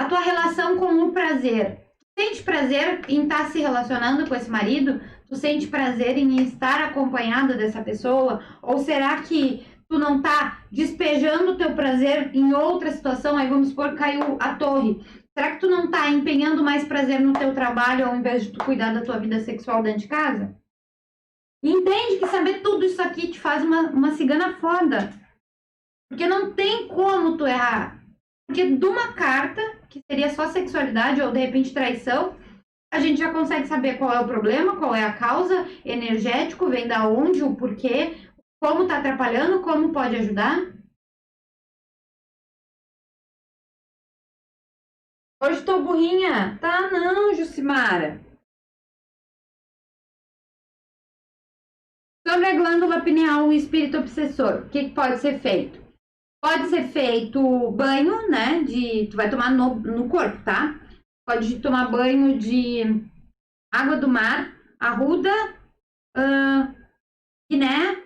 tua relação com o prazer? Tu sente prazer em estar se relacionando com esse marido? Tu sente prazer em estar acompanhado dessa pessoa? Ou será que tu não tá despejando o teu prazer em outra situação? Aí vamos supor que caiu a torre. Será que tu não tá empenhando mais prazer no teu trabalho ao invés de tu cuidar da tua vida sexual dentro de casa? Entende que saber tudo isso aqui te faz uma cigana foda. Porque não tem como tu errar. Porque de uma carta, que seria só sexualidade ou de repente traição, a gente já consegue saber qual é o problema, qual é a causa, energético, vem da onde, o porquê, como tá atrapalhando, como pode ajudar. Hoje tô burrinha. Tá não, Jucimara. Sobre a glândula pineal, o espírito obsessor, o que pode ser feito? Pode ser feito banho, né? Tu vai tomar no corpo, tá? Pode tomar banho de água do mar, arruda, Guiné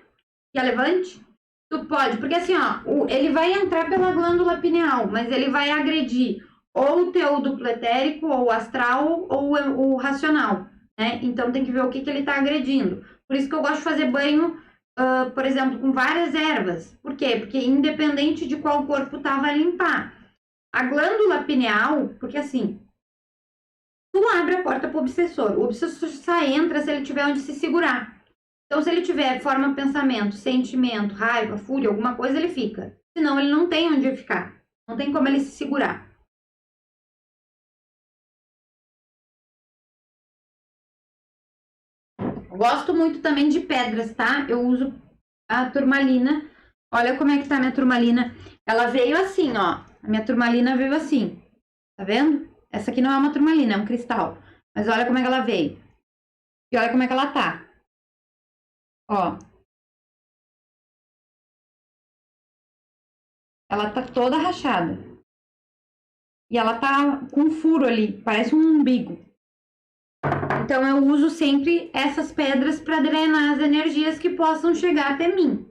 e a levante, tu pode, porque assim, ó, ele vai entrar pela glândula pineal, mas ele vai agredir ou o teu duplo etérico, ou o astral, ou o racional, né? Então tem que ver o que ele tá agredindo. Por isso que eu gosto de fazer banho, por exemplo, com várias ervas. Por quê? Porque independente de qual corpo tá, vai limpar. A glândula pineal, porque assim, tu abre a porta pro obsessor. O obsessor só entra se ele tiver onde se segurar. Então, se ele tiver forma, pensamento, sentimento, raiva, fúria, alguma coisa, ele fica. Senão, ele não tem onde ficar. Não tem como ele se segurar. Gosto muito também de pedras, tá? Eu uso a turmalina. Olha como é que tá a minha turmalina. Ela veio assim, ó. A minha turmalina veio assim. Tá vendo? Essa aqui não é uma turmalina, é um cristal. Mas olha como é que ela veio. E olha como é que ela tá. Ó. Ela tá toda rachada. E ela tá com um furo ali, parece um umbigo. Então eu uso sempre essas pedras para drenar as energias que possam chegar até mim.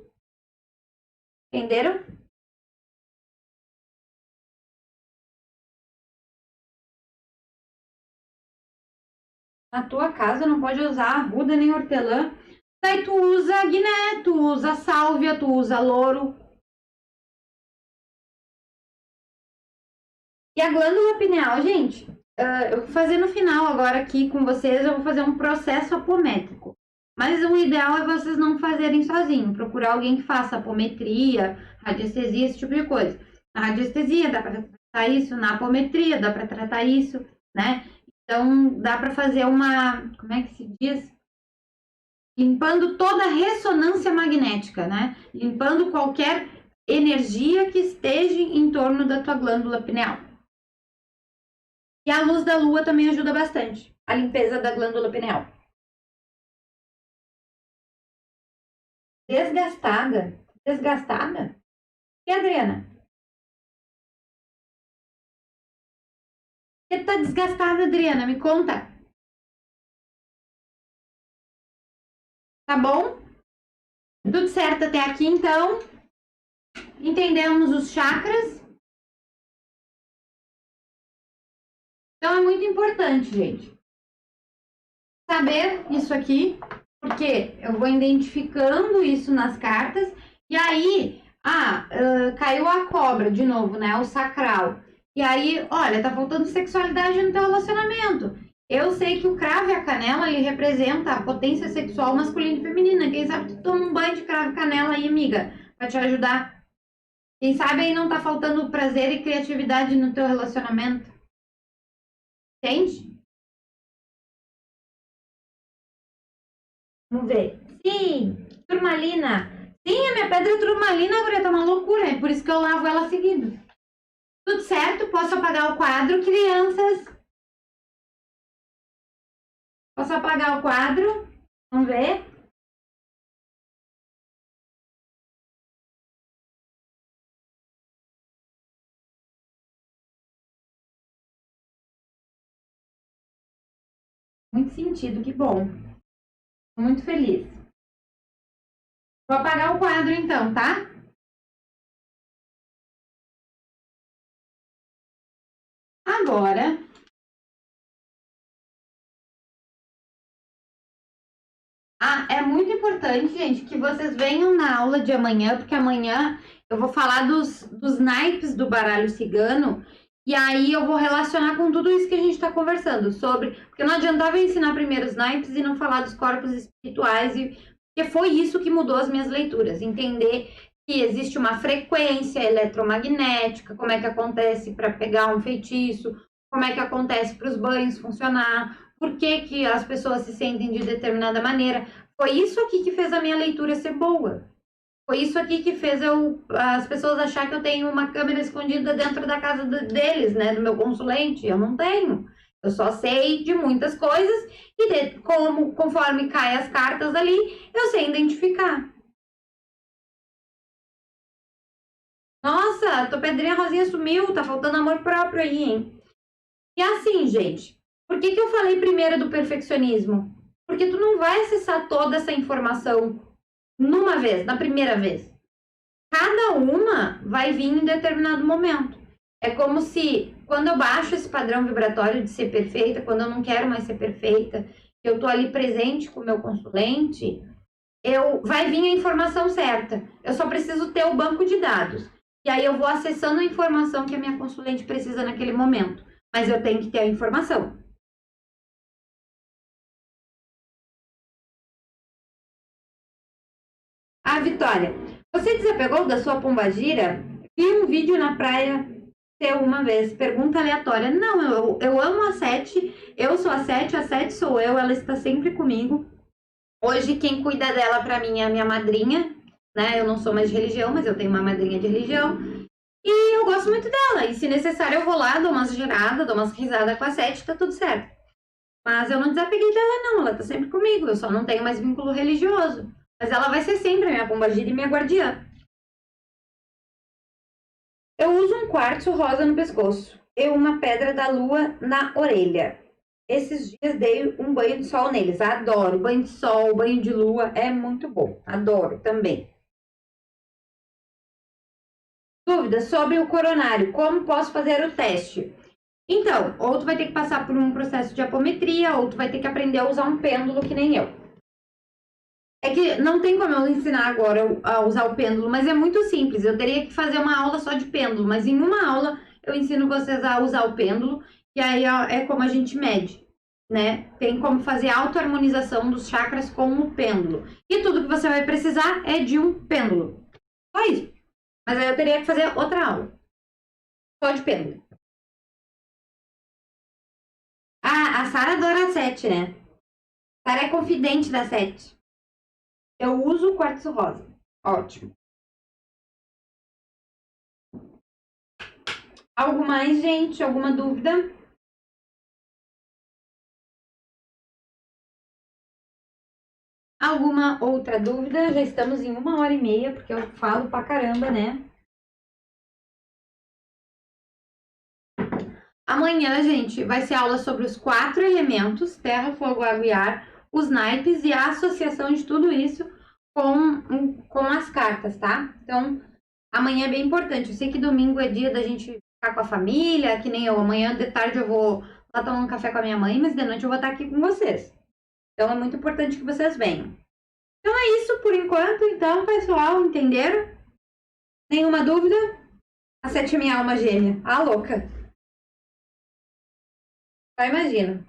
Entenderam? Na tua casa não pode usar arruda nem hortelã. Daí tu usa guiné, tu usa sálvia, tu usa louro. E a glândula pineal, gente, eu vou fazer no final agora aqui com vocês, eu vou fazer um processo apométrico. Mas o ideal é vocês não fazerem sozinho, procurar alguém que faça apometria, radiestesia, esse tipo de coisa. Na radiestesia dá para tratar isso, na apometria dá para tratar isso, né? Então dá para fazer uma, como é que se diz? Limpando toda a ressonância magnética, né? Limpando qualquer energia que esteja em torno da tua glândula pineal. E a luz da lua também ajuda bastante a limpeza da glândula pineal. Desgastada? Desgastada? E Adriana? Você tá desgastada, Adriana? Me conta. Tá bom? Tudo certo até aqui, então. Entendemos os chakras. Então é muito importante, gente, saber isso aqui, porque eu vou identificando isso nas cartas, e aí, caiu a cobra de novo, né? O sacral. E aí, olha, tá faltando sexualidade no teu relacionamento. Eu sei que o cravo e a canela, ele representa a potência sexual masculina e feminina. Quem sabe tu toma um banho de cravo e canela aí, amiga, pra te ajudar. Quem sabe aí não tá faltando prazer e criatividade no teu relacionamento. Entende? Vamos ver. Sim, turmalina. Sim, a minha pedra é turmalina, guria, tá uma loucura. É por isso que eu lavo ela seguido. Tudo certo? Posso apagar o quadro, crianças? Posso apagar o quadro? Vamos ver. Muito sentido, que bom. Tô muito feliz. Vou apagar o quadro então, tá? Agora, é muito importante, gente, que vocês venham na aula de amanhã, porque amanhã eu vou falar dos naipes do baralho cigano, e aí eu vou relacionar com tudo isso que a gente está conversando sobre, porque não adiantava ensinar primeiro os naipes e não falar dos corpos espirituais, porque foi isso que mudou as minhas leituras, entender que existe uma frequência eletromagnética, como é que acontece para pegar um feitiço, como é que acontece para os banhos funcionar, por que, que as pessoas se sentem de determinada maneira. Foi isso aqui que fez a minha leitura ser boa. Foi isso aqui que fez as pessoas achar que eu tenho uma câmera escondida dentro da casa deles, né? Do meu consulente. Eu não tenho. Eu só sei de muitas coisas e conforme caem as cartas ali, eu sei identificar. Nossa, tua pedrinha rosinha sumiu, tá faltando amor próprio aí, hein? E assim, gente, por que eu falei primeiro do perfeccionismo? Porque tu não vai acessar toda essa informação numa vez, na primeira vez. Cada uma vai vir em determinado momento. É como se, quando eu baixo esse padrão vibratório de ser perfeita, quando eu não quero mais ser perfeita, eu tô ali presente com o meu consulente, vai vir a informação certa. Eu só preciso ter o banco de dados. E aí eu vou acessando a informação que a minha consulente precisa naquele momento. Mas eu tenho que ter a informação. Ah, Vitória, você desapegou da sua pombagira? Vi um vídeo na praia seu uma vez. Pergunta aleatória. Não, eu amo a Sete. Eu sou a Sete sou eu. Ela está sempre comigo. Hoje quem cuida dela pra mim é a minha madrinha, né? Eu não sou mais de religião, mas eu tenho uma madrinha de religião. E eu gosto muito dela. E se necessário eu vou lá, dou umas giradas, dou umas risadas com a Sete, tá tudo certo. Mas eu não desapeguei dela não, ela tá sempre comigo. Eu só não tenho mais vínculo religioso. Mas ela vai ser sempre a minha pombagira e minha guardiã. Eu uso um quartzo rosa no pescoço e uma pedra da lua na orelha. Esses dias dei um banho de sol neles. Adoro. Banho de sol, banho de lua. É muito bom. Adoro também. Dúvidas sobre o coronário. Como posso fazer o teste? Então, ou tu vai ter que passar por um processo de apometria, ou tu vai ter que aprender a usar um pêndulo que nem eu. É que não tem como eu ensinar agora a usar o pêndulo, mas é muito simples. Eu teria que fazer uma aula só de pêndulo, mas em uma aula eu ensino vocês a usar o pêndulo. E aí é como a gente mede, né? Tem como fazer a auto-harmonização dos chakras com o pêndulo. E tudo que você vai precisar é de um pêndulo. Só isso. Mas aí eu teria que fazer outra aula. Só de pêndulo. Ah, a Sara adora a 7, né? A Sara é confidente da 7. Eu uso o quartzo rosa. Ótimo. Algo mais, gente? Alguma dúvida? Alguma outra dúvida? Já estamos em 1h30, porque eu falo pra caramba, né? Amanhã, gente, vai ser aula sobre os 4 elementos, terra, fogo, água e ar, os naipes e a associação de tudo isso com as cartas, tá? Então, amanhã é bem importante. Eu sei que domingo é dia da gente ficar com a família, que nem eu. Amanhã de tarde eu vou lá tomar um café com a minha mãe, mas de noite eu vou estar aqui com vocês. Então, é muito importante que vocês venham. Então, é isso por enquanto. Então, pessoal, entenderam? Nenhuma dúvida? A 7 é minha alma gêmea. Ah, louca! Só imagina.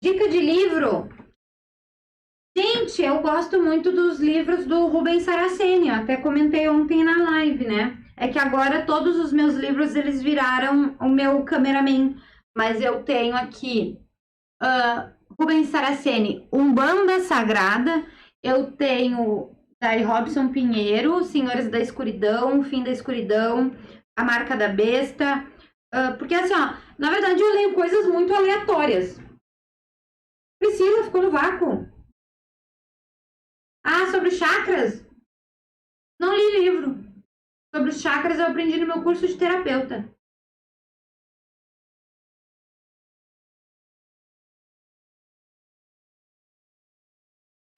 Dica de livro. Gente, eu gosto muito dos livros do Rubens Saraceni. Eu até comentei ontem na live, né? É que agora todos os meus livros, eles viraram o meu cameraman. Mas eu tenho aqui Rubens Saraceni, Umbanda Sagrada. Eu tenho Dari Robson Pinheiro, Senhores da Escuridão, Fim da Escuridão, A Marca da Besta. Porque assim, ó, na verdade eu leio coisas muito aleatórias. Priscila, ficou no vácuo. Ah, sobre chakras? Não li livro. Sobre os chakras eu aprendi no meu curso de terapeuta.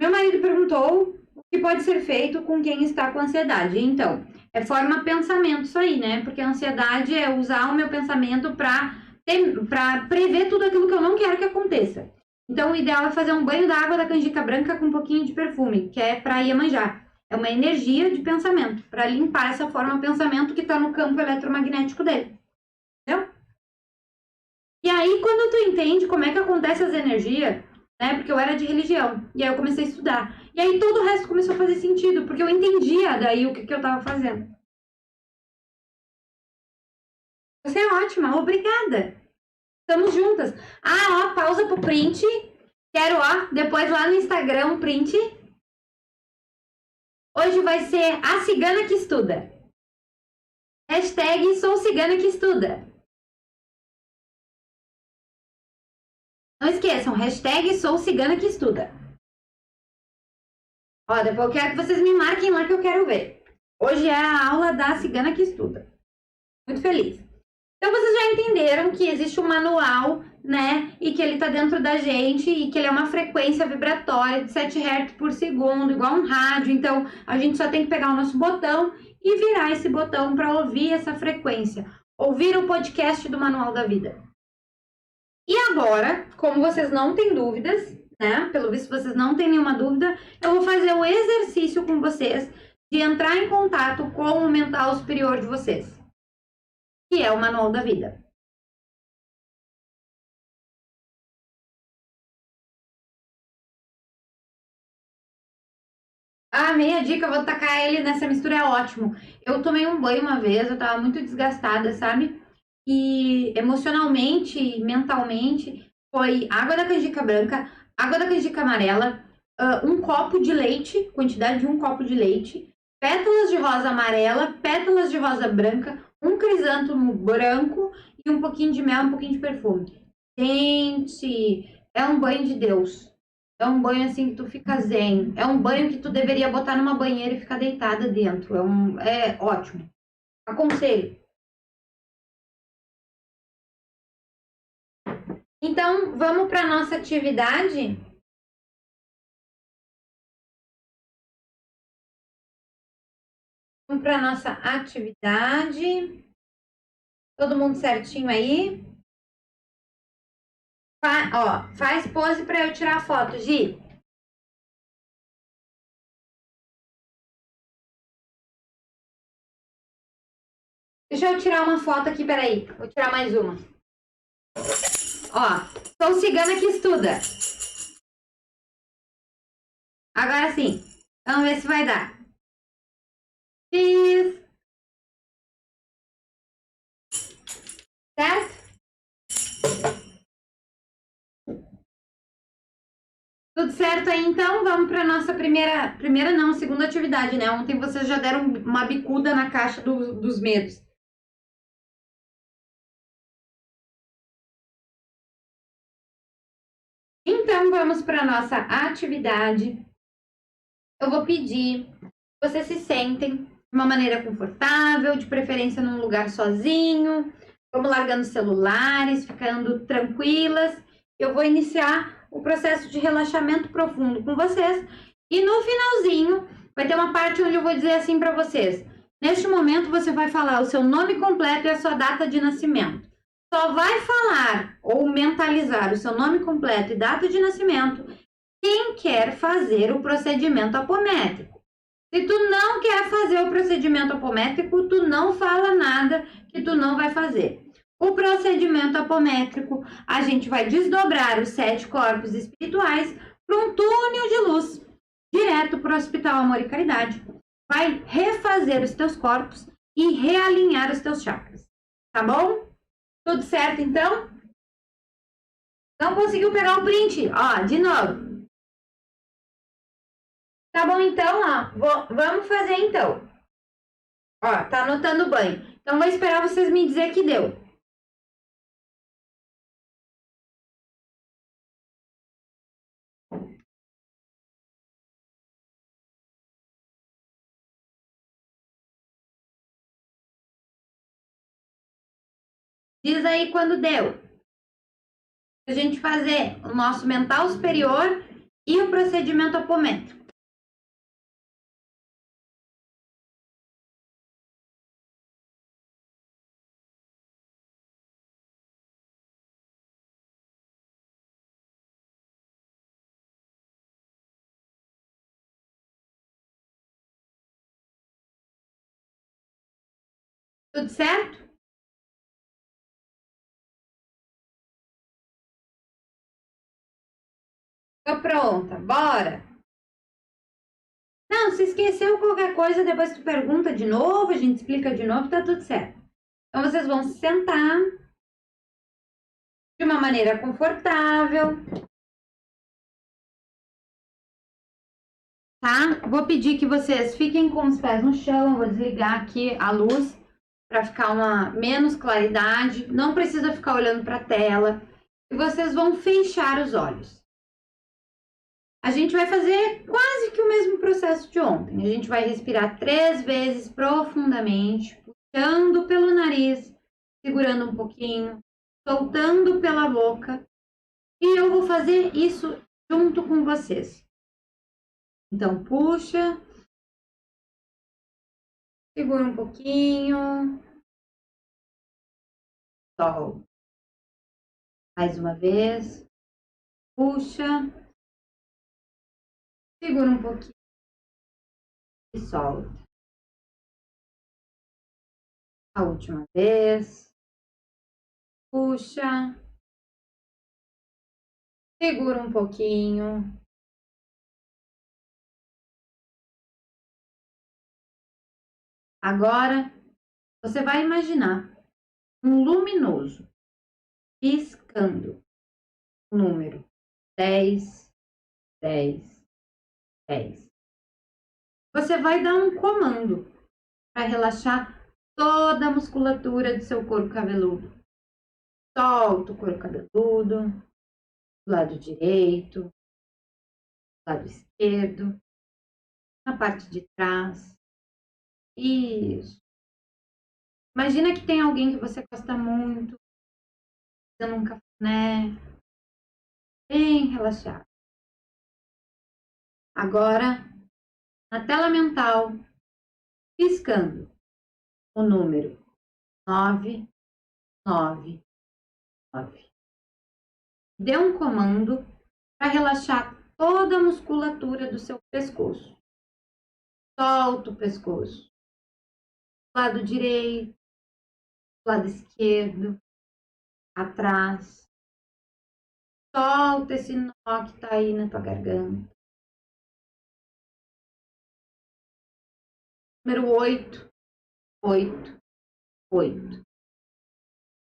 Meu marido perguntou o que pode ser feito com quem está com ansiedade. Então, forma pensamento isso aí, né? Porque a ansiedade é usar o meu pensamento para prever tudo aquilo que eu não quero que aconteça. Então, o ideal é fazer um banho d'água da canjica branca com um pouquinho de perfume, que é para Iemanjá. É uma energia de pensamento, para limpar essa forma de pensamento que está no campo eletromagnético dele. Entendeu? E aí, quando tu entende como é que acontece as energias, né? Porque eu era de religião, e aí eu comecei a estudar. E aí todo o resto começou a fazer sentido, porque eu entendia daí o que eu estava fazendo. Você é ótima, obrigada. Estamos juntas. Ah, ó, pausa pro print. Quero, ó, depois lá no Instagram, print. Hoje vai ser a cigana que estuda. Hashtag sou cigana que estuda. Não esqueçam, hashtag sou cigana que estuda. Ó, depois eu quero que vocês me marquem lá que eu quero ver. Hoje é a aula da cigana que estuda. Muito feliz. Então, vocês já entenderam que existe um manual, né? E que ele tá dentro da gente e que ele é uma frequência vibratória de 7 Hz por segundo, igual um rádio. Então, a gente só tem que pegar o nosso botão e virar esse botão para ouvir essa frequência. Ouvir o podcast do Manual da Vida. E agora, como vocês não têm dúvidas, né? Pelo visto, vocês não têm nenhuma dúvida, eu vou fazer o exercício com vocês de entrar em contato com o mental superior de vocês, que é o Manual da Vida. A minha dica, eu vou tacar ele nessa mistura, é ótimo. Eu tomei um banho uma vez, eu tava muito desgastada, sabe? E emocionalmente, mentalmente, foi água da canjica branca, água da canjica amarela, um copo de leite, quantidade de um copo de leite, pétalas de rosa amarela, pétalas de rosa branca, um crisântemo branco e um pouquinho de mel, um pouquinho de perfume. Gente, é um banho de Deus. É um banho assim que tu fica zen. É um banho que tu deveria botar numa banheira e ficar deitada dentro. É ótimo. Aconselho. Então, vamos para nossa atividade? Vamos para nossa atividade. Todo mundo certinho aí? Faz pose para eu tirar a foto, Gi. Deixa eu tirar uma foto aqui, peraí. Vou tirar mais uma. Ó, sou cigana que estuda. Agora sim. Vamos ver se vai dar. X. Certo? Tudo certo aí, então? Vamos para nossa segunda atividade, né? Ontem vocês já deram uma bicuda na caixa dos medos. Então, vamos para nossa atividade. Eu vou pedir que vocês se sentem de uma maneira confortável, de preferência num lugar sozinho. Vamos largando os celulares, ficando tranquilas. Eu vou iniciar o processo de relaxamento profundo com vocês. E no finalzinho, vai ter uma parte onde eu vou dizer assim para vocês. Neste momento, você vai falar o seu nome completo e a sua data de nascimento. Só vai falar ou mentalizar o seu nome completo e data de nascimento quem quer fazer o procedimento apométrico. Se tu não quer fazer o procedimento apométrico, tu não fala nada que tu não vai fazer. O procedimento apométrico, a gente vai desdobrar os 7 corpos espirituais para um túnel de luz, direto para o Hospital Amor e Caridade. Vai refazer os teus corpos e realinhar os teus chakras. Tá bom? Tudo certo, então? Não conseguiu pegar o print? Ó, de novo. Tá bom, então, ó. Vamos fazer, então. Ó, tá anotando o banho. Então, vou esperar vocês me dizer que deu. Diz aí quando deu. A gente fazer o nosso mental superior e o procedimento apométrico. Tudo certo? Tô pronta, bora! Não, se esqueceu qualquer coisa, depois tu pergunta de novo, a gente explica de novo, tá tudo certo. Então, vocês vão se sentar de uma maneira confortável. Tá? Vou pedir que vocês fiquem com os pés no chão, vou desligar aqui a luz para ficar uma menos claridade. Não precisa ficar olhando para a tela. E vocês vão fechar os olhos. A gente vai fazer quase que o mesmo processo de ontem. A gente vai respirar 3 vezes profundamente, puxando pelo nariz, segurando um pouquinho, soltando pela boca. E eu vou fazer isso junto com vocês. Então, puxa, segura um pouquinho, solta. Mais uma vez, puxa, segura um pouquinho e solta. A última vez, puxa, segura um pouquinho. Agora, você vai imaginar um luminoso piscando o número 10, 10, 10. Você vai dar um comando para relaxar toda a musculatura do seu couro cabeludo. Solta o couro cabeludo, do lado direito, do lado esquerdo, na parte de trás. Isso. Imagina que tem alguém que você gosta muito, dando um cafuné, bem relaxado. Agora, na tela mental, piscando o número 9, 9, 9. Dê um comando para relaxar toda a musculatura do seu pescoço. Solta o pescoço. Lado direito, lado esquerdo, atrás. Solta esse nó que está aí na tua garganta. Número 8, 8, 8.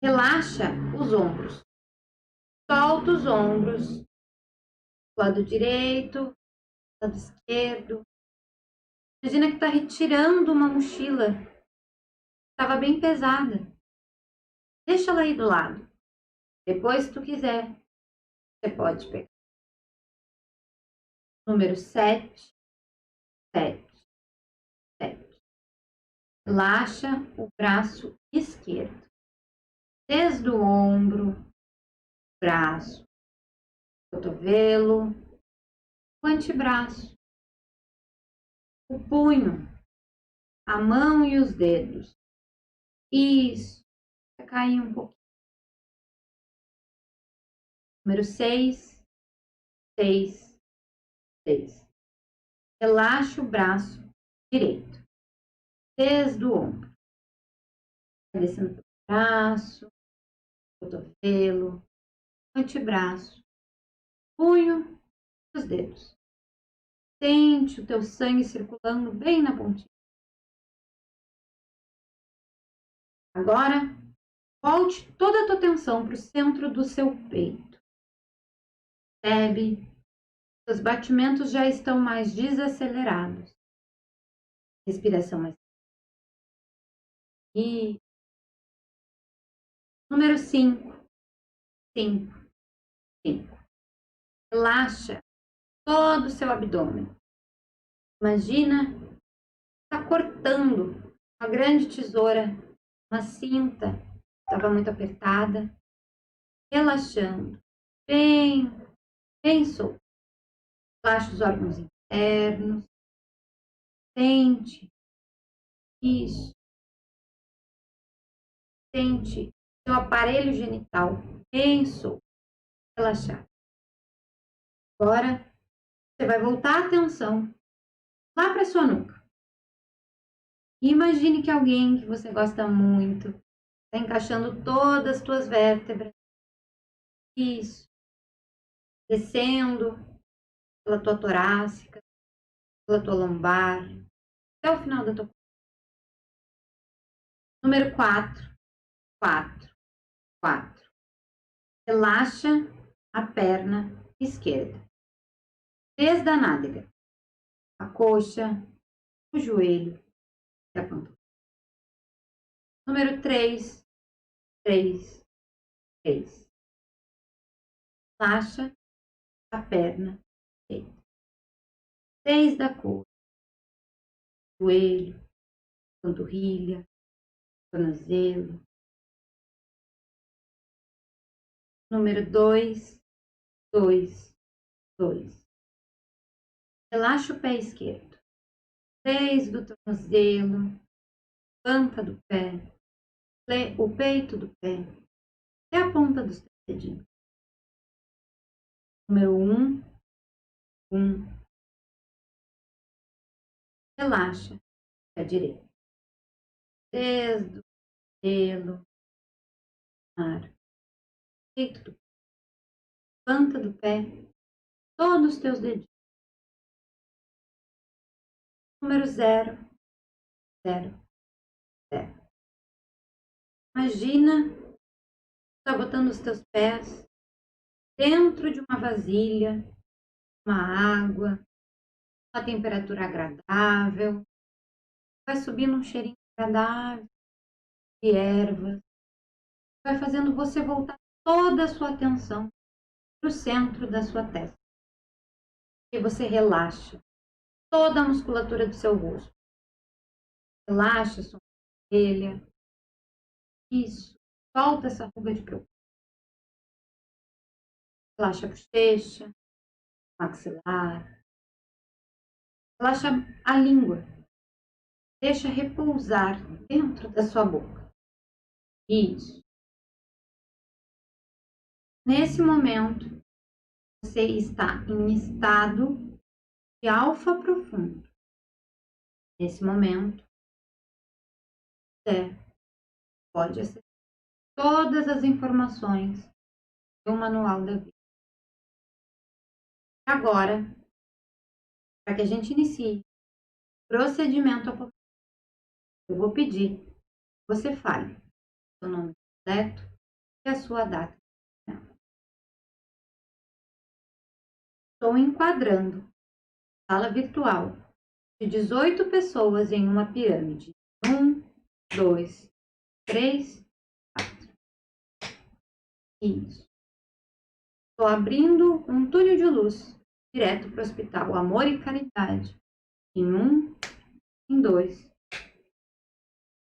Relaxa os ombros. Solta os ombros. Lado direito, lado esquerdo. Imagina que está retirando uma mochila. Estava bem pesada. Deixa ela aí do lado. Depois, se tu quiser, você pode pegar. Número 7, 7, 7. Relaxa o braço esquerdo. Desde o ombro, braço, cotovelo, o antebraço, o punho, a mão e os dedos. Isso. Vai cair um pouquinho. Número 6, 6, 6. Relaxa o braço direito. Desde o ombro. Descendo pelo braço, cotovelo, antebraço, punho e os dedos. Sente o teu sangue circulando bem na pontinha. Agora, volte toda a tua atenção para o centro do seu peito. Percebe que os batimentos já estão mais desacelerados. Respiração mais. E número 5, 5, 5. Relaxa todo o seu abdômen. Imagina está cortando uma grande tesoura, uma cinta que estava muito apertada, relaxando, bem, bem solto. Relaxa os órgãos internos, sente isso, sente seu aparelho genital bem solto, relaxado. Agora você vai voltar a atenção lá para sua nuca. E imagine que alguém que você gosta muito está encaixando todas as tuas vértebras. Isso. Descendo pela tua torácica, pela tua lombar, até o final da tua. Número 4, 4, 4. Relaxa a perna esquerda. Desde a nádega, a coxa, o joelho e a panturrilha. Número 3, 3, 3. Relaxa a perna direita. Desde a coxa, joelho, panturrilha, tornozelo, Número 2, 2, 2. Relaxa o pé esquerdo. Desde o tornozelo, planta do pé, o peito do pé, até a ponta dos dedinhos. Número 1, 1. Relaxa o pé direito. Desde o tornozelo, peito do pé, planta do pé, todos os teus dedinhos. Número 0, 0, 0. Imagina, está botando os teus pés dentro de uma vasilha, uma água, uma temperatura agradável. Vai subindo um cheirinho agradável de ervas. Vai fazendo você voltar toda a sua atenção para o centro da sua testa. E você relaxa toda a musculatura do seu rosto. Relaxa a sua orelha. Isso. Solta essa ruga de preocupação. Relaxa a bochecha, maxilar. Relaxa a língua. Deixa repousar dentro da sua boca. Isso. Nesse momento, você está em estado de alfa profundo. Nesse momento, você pode acessar todas as informações do Manual da Vida. Agora, para que a gente inicie o procedimento apostilar, eu vou pedir que você fale o seu nome completo e a sua data. Estou enquadrando sala virtual de 18 pessoas em uma pirâmide. 1, 2, 3, 4. Isso. Estou abrindo um túnel de luz direto para o Hospital Amor e Caridade. Em 1, em 2.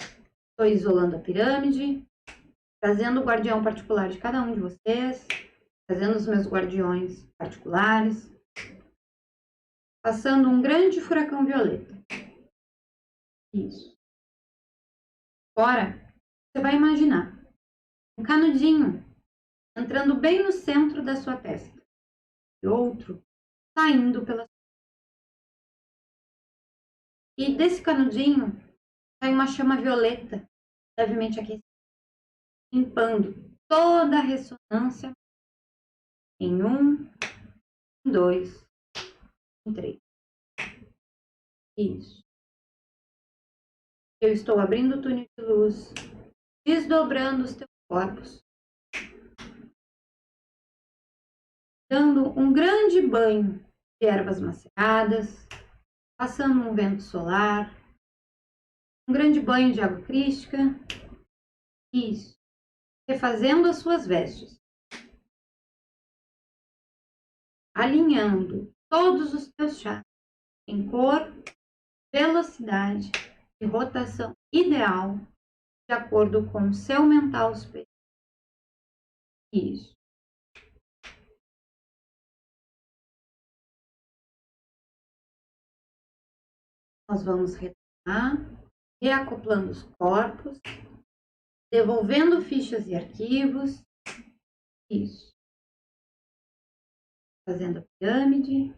Estou isolando a pirâmide, trazendo o guardião particular de cada um de vocês, trazendo os meus guardiões particulares, passando um grande furacão violeta. Isso. Agora, você vai imaginar um canudinho entrando bem no centro da sua testa e outro saindo pela sua. E desse canudinho sai uma chama violeta levemente aquecida, limpando toda a ressonância em 1, em 2, em 3. Isso. Eu estou abrindo o túnel de luz, desdobrando os teus corpos, dando um grande banho de ervas maceradas, passando um vento solar, um grande banho de água crística. Isso. Refazendo as suas vestes, alinhando todos os teus chakras em cor, velocidade e rotação ideal de acordo com o seu mental superior. Isso. Nós vamos retornar, reacoplando os corpos, devolvendo fichas e arquivos. Isso. Fazendo a pirâmide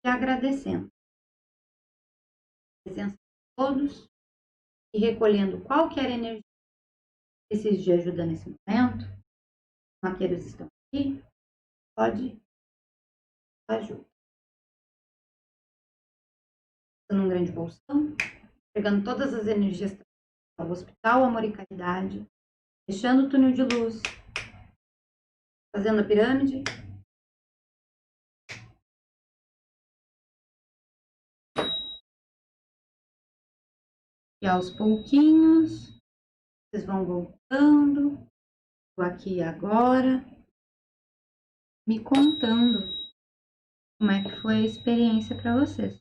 e agradecendo a presença de todos e recolhendo qualquer energia que precise de ajuda nesse momento. Os maqueiros estão aqui, pode ajuda. Dando um grande bolsão, pegando todas as energias ao Hospital Amor e Caridade, fechando o túnel de luz, fazendo a pirâmide. E aos pouquinhos, vocês vão voltando, aqui e agora, me contando como é que foi a experiência para vocês.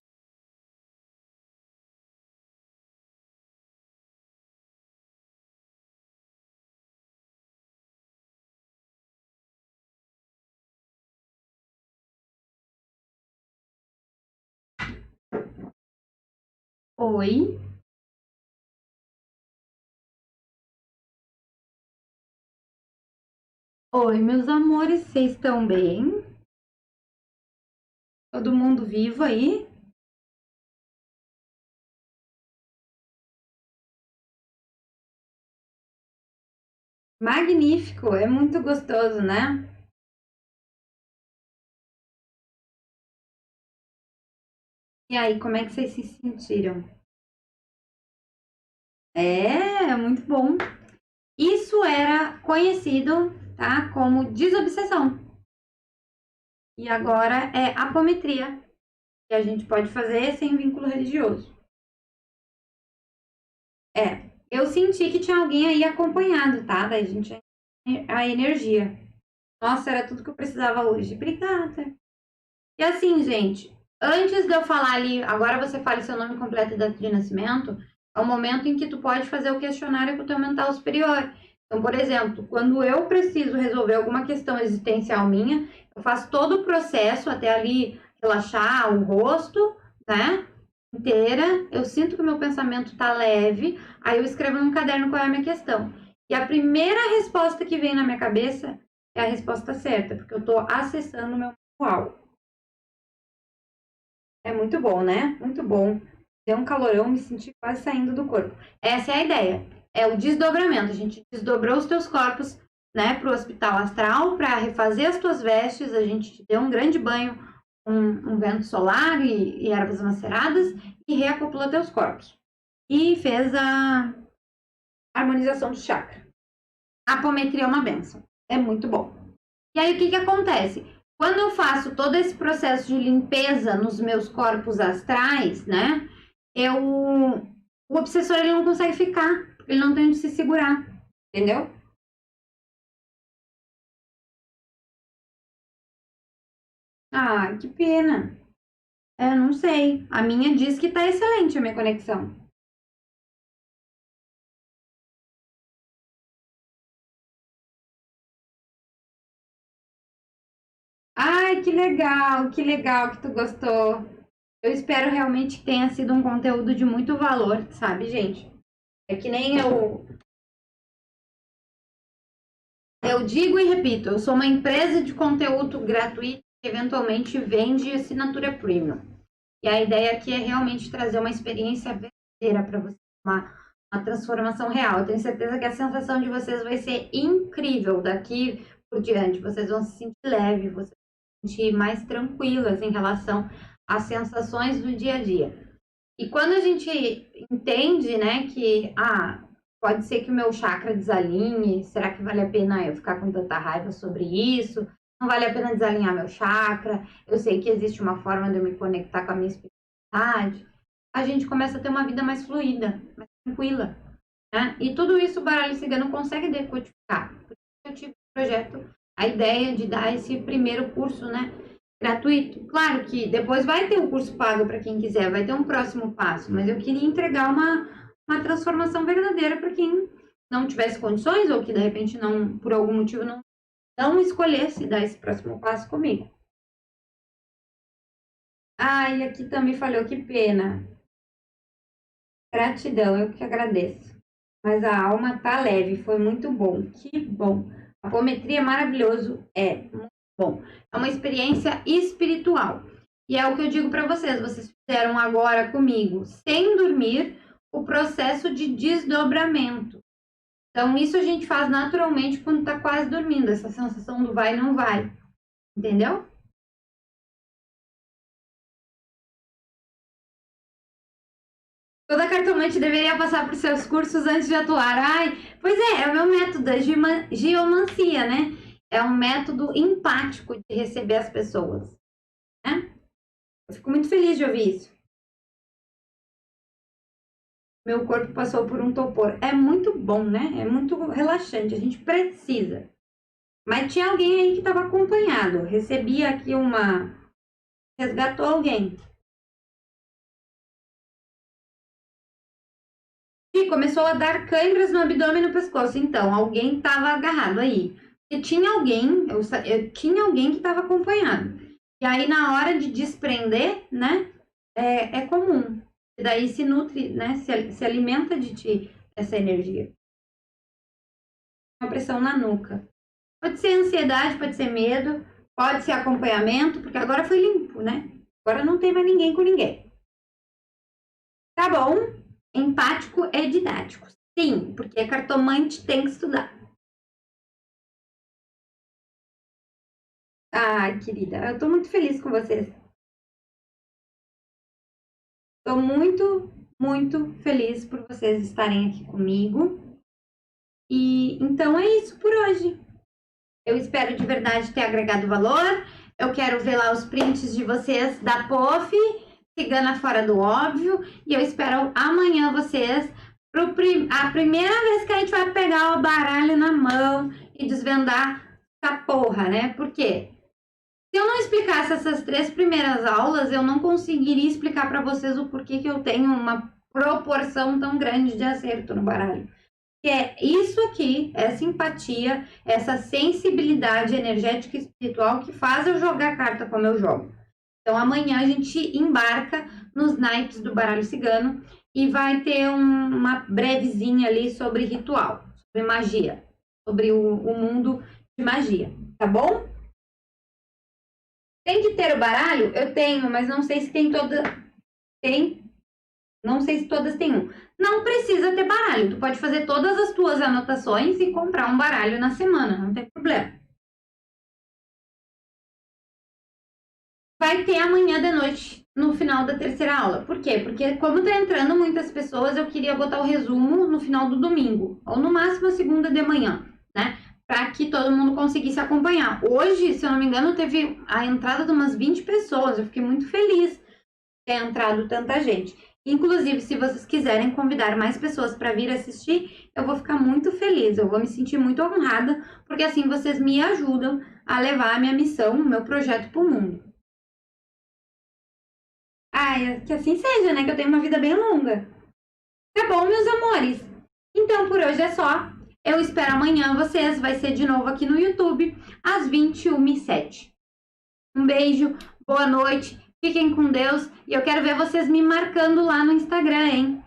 Oi. Oi, meus amores, vocês estão bem? Todo mundo vivo aí? Magnífico, é muito gostoso, né? E aí, como é que vocês se sentiram? É muito bom. Isso era conhecido, tá, como desobsessão. E agora é apometria, que a gente pode fazer sem vínculo religioso. Eu senti que tinha alguém aí acompanhado, tá? Daí a gente a energia. Nossa, era tudo que eu precisava hoje. Obrigada. E assim, gente, antes de eu falar ali, agora você fale seu nome completo e data de nascimento, é o momento em que tu pode fazer o questionário com o teu mental superior. Então, por exemplo, quando eu preciso resolver alguma questão existencial minha, eu faço todo o processo até ali relaxar o rosto, né? Inteira, eu sinto que o meu pensamento tá leve, aí eu escrevo num caderno qual é a minha questão. E a primeira resposta que vem na minha cabeça é a resposta certa, porque eu tô acessando o meu manual. É muito bom, né? Muito bom. Deu um calorão, me senti quase saindo do corpo. Essa é a ideia. É o desdobramento. A gente desdobrou os teus corpos, né, para o hospital astral, para refazer as tuas vestes. A gente te deu um grande banho, um vento solar e ervas maceradas e reacoplou teus corpos. E fez a harmonização do chakra. A apometria é uma benção. É muito bom. E aí, o que acontece? Quando eu faço todo esse processo de limpeza nos meus corpos astrais, né? O obsessor ele não consegue ficar, ele não tem onde se segurar, entendeu? Ah, que pena. Não sei. A minha diz que tá excelente a minha conexão. Ai, que legal que tu gostou. Eu espero realmente que tenha sido um conteúdo de muito valor, sabe, gente? É que nem eu digo e repito, eu sou uma empresa de conteúdo gratuito que eventualmente vende assinatura premium. E a ideia aqui é realmente trazer uma experiência verdadeira para você, uma transformação real. Eu tenho certeza que a sensação de vocês vai ser incrível daqui por diante. Vocês vão se sentir leves, vocês vão se sentir mais tranquilas em relação às sensações do dia a dia. E quando a gente entende, né, que pode ser que o meu chakra desalinhe, será que vale a pena eu ficar com tanta raiva sobre isso? Não vale a pena desalinhar meu chakra? Eu sei que existe uma forma de eu me conectar com a minha espiritualidade. A gente começa a ter uma vida mais fluida, mais tranquila, né? E tudo isso o baralho cigano consegue decodificar. Por isso eu tive o projeto, a ideia de dar esse primeiro curso, né, gratuito. Claro que depois vai ter o curso pago para quem quiser, vai ter um próximo passo, mas eu queria entregar uma transformação verdadeira para quem não tivesse condições ou que de repente não, por algum motivo, não escolhesse dar esse próximo passo comigo. Ai, aqui também falhou, que pena. Gratidão, eu que agradeço. Mas a alma tá leve, foi muito bom, que bom. A apometria é maravilhoso, é muito bom. É uma experiência espiritual. E é o que eu digo para vocês, vocês fizeram agora comigo, sem dormir, o processo de desdobramento. Então, isso a gente faz naturalmente quando tá quase dormindo, essa sensação do vai e não vai. Entendeu? Toda cartomante deveria passar por seus cursos antes de atuar. Ai, pois é o meu método da geomancia, né? É um método empático de receber as pessoas, né? Eu fico muito feliz de ouvir isso. Meu corpo passou por um topor. É muito bom, né? É muito relaxante. A gente precisa. Mas tinha alguém aí que estava acompanhado. Recebi aqui resgatou alguém. E começou a dar câimbras no abdômen e no pescoço. Então, alguém estava agarrado aí. E tinha alguém, eu tinha alguém que estava acompanhado. E aí, na hora de desprender, né? É comum. E daí se nutre, né? Se alimenta de ti essa energia. Uma pressão na nuca. Pode ser ansiedade, pode ser medo, pode ser acompanhamento, porque agora foi limpo, né? Agora não tem mais ninguém com ninguém. Tá bom? Empático é didático. Sim, porque cartomante tem que estudar. Ai, querida, eu tô muito feliz com vocês. Tô muito, muito feliz por vocês estarem aqui comigo. E então é isso por hoje. Eu espero de verdade ter agregado valor. Eu quero ver lá os prints de vocês da POF, Cigana Fora do Óbvio. E eu espero amanhã vocês, a primeira vez que a gente vai pegar o baralho na mão e desvendar essa porra, né? Por quê? Se eu não explicasse essas 3 primeiras aulas, eu não conseguiria explicar para vocês o porquê que eu tenho uma proporção tão grande de acerto no baralho. Que é isso aqui, essa empatia, essa sensibilidade energética e espiritual que faz eu jogar a carta como eu jogo. Então amanhã a gente embarca nos naipes do baralho cigano e vai ter uma brevezinha ali sobre ritual, sobre magia, sobre o mundo de magia, tá bom? Tem que ter o baralho? Eu tenho, mas não sei se tem toda. Tem. Não sei se todas têm um. Não precisa ter baralho. Tu pode fazer todas as tuas anotações e comprar um baralho na semana. Não tem problema. Vai ter amanhã de noite, no final da terceira aula. Por quê? Porque como tá entrando muitas pessoas, eu queria botar o resumo no final do domingo. Ou no máximo a segunda de manhã, né? Para que todo mundo conseguisse acompanhar. Hoje, se eu não me engano, teve a entrada de umas 20 pessoas. Eu fiquei muito feliz de ter entrado tanta gente. Inclusive, se vocês quiserem convidar mais pessoas para vir assistir, eu vou ficar muito feliz. Eu vou me sentir muito honrada, porque assim vocês me ajudam a levar a minha missão, o meu projeto para o mundo. Ai, que assim seja, né? Que eu tenho uma vida bem longa. Tá bom, meus amores? Então, por hoje é só. Eu espero amanhã vocês. Vai ser de novo aqui no YouTube, às 21h07. Um beijo, boa noite, fiquem com Deus. E eu quero ver vocês me marcando lá no Instagram, hein?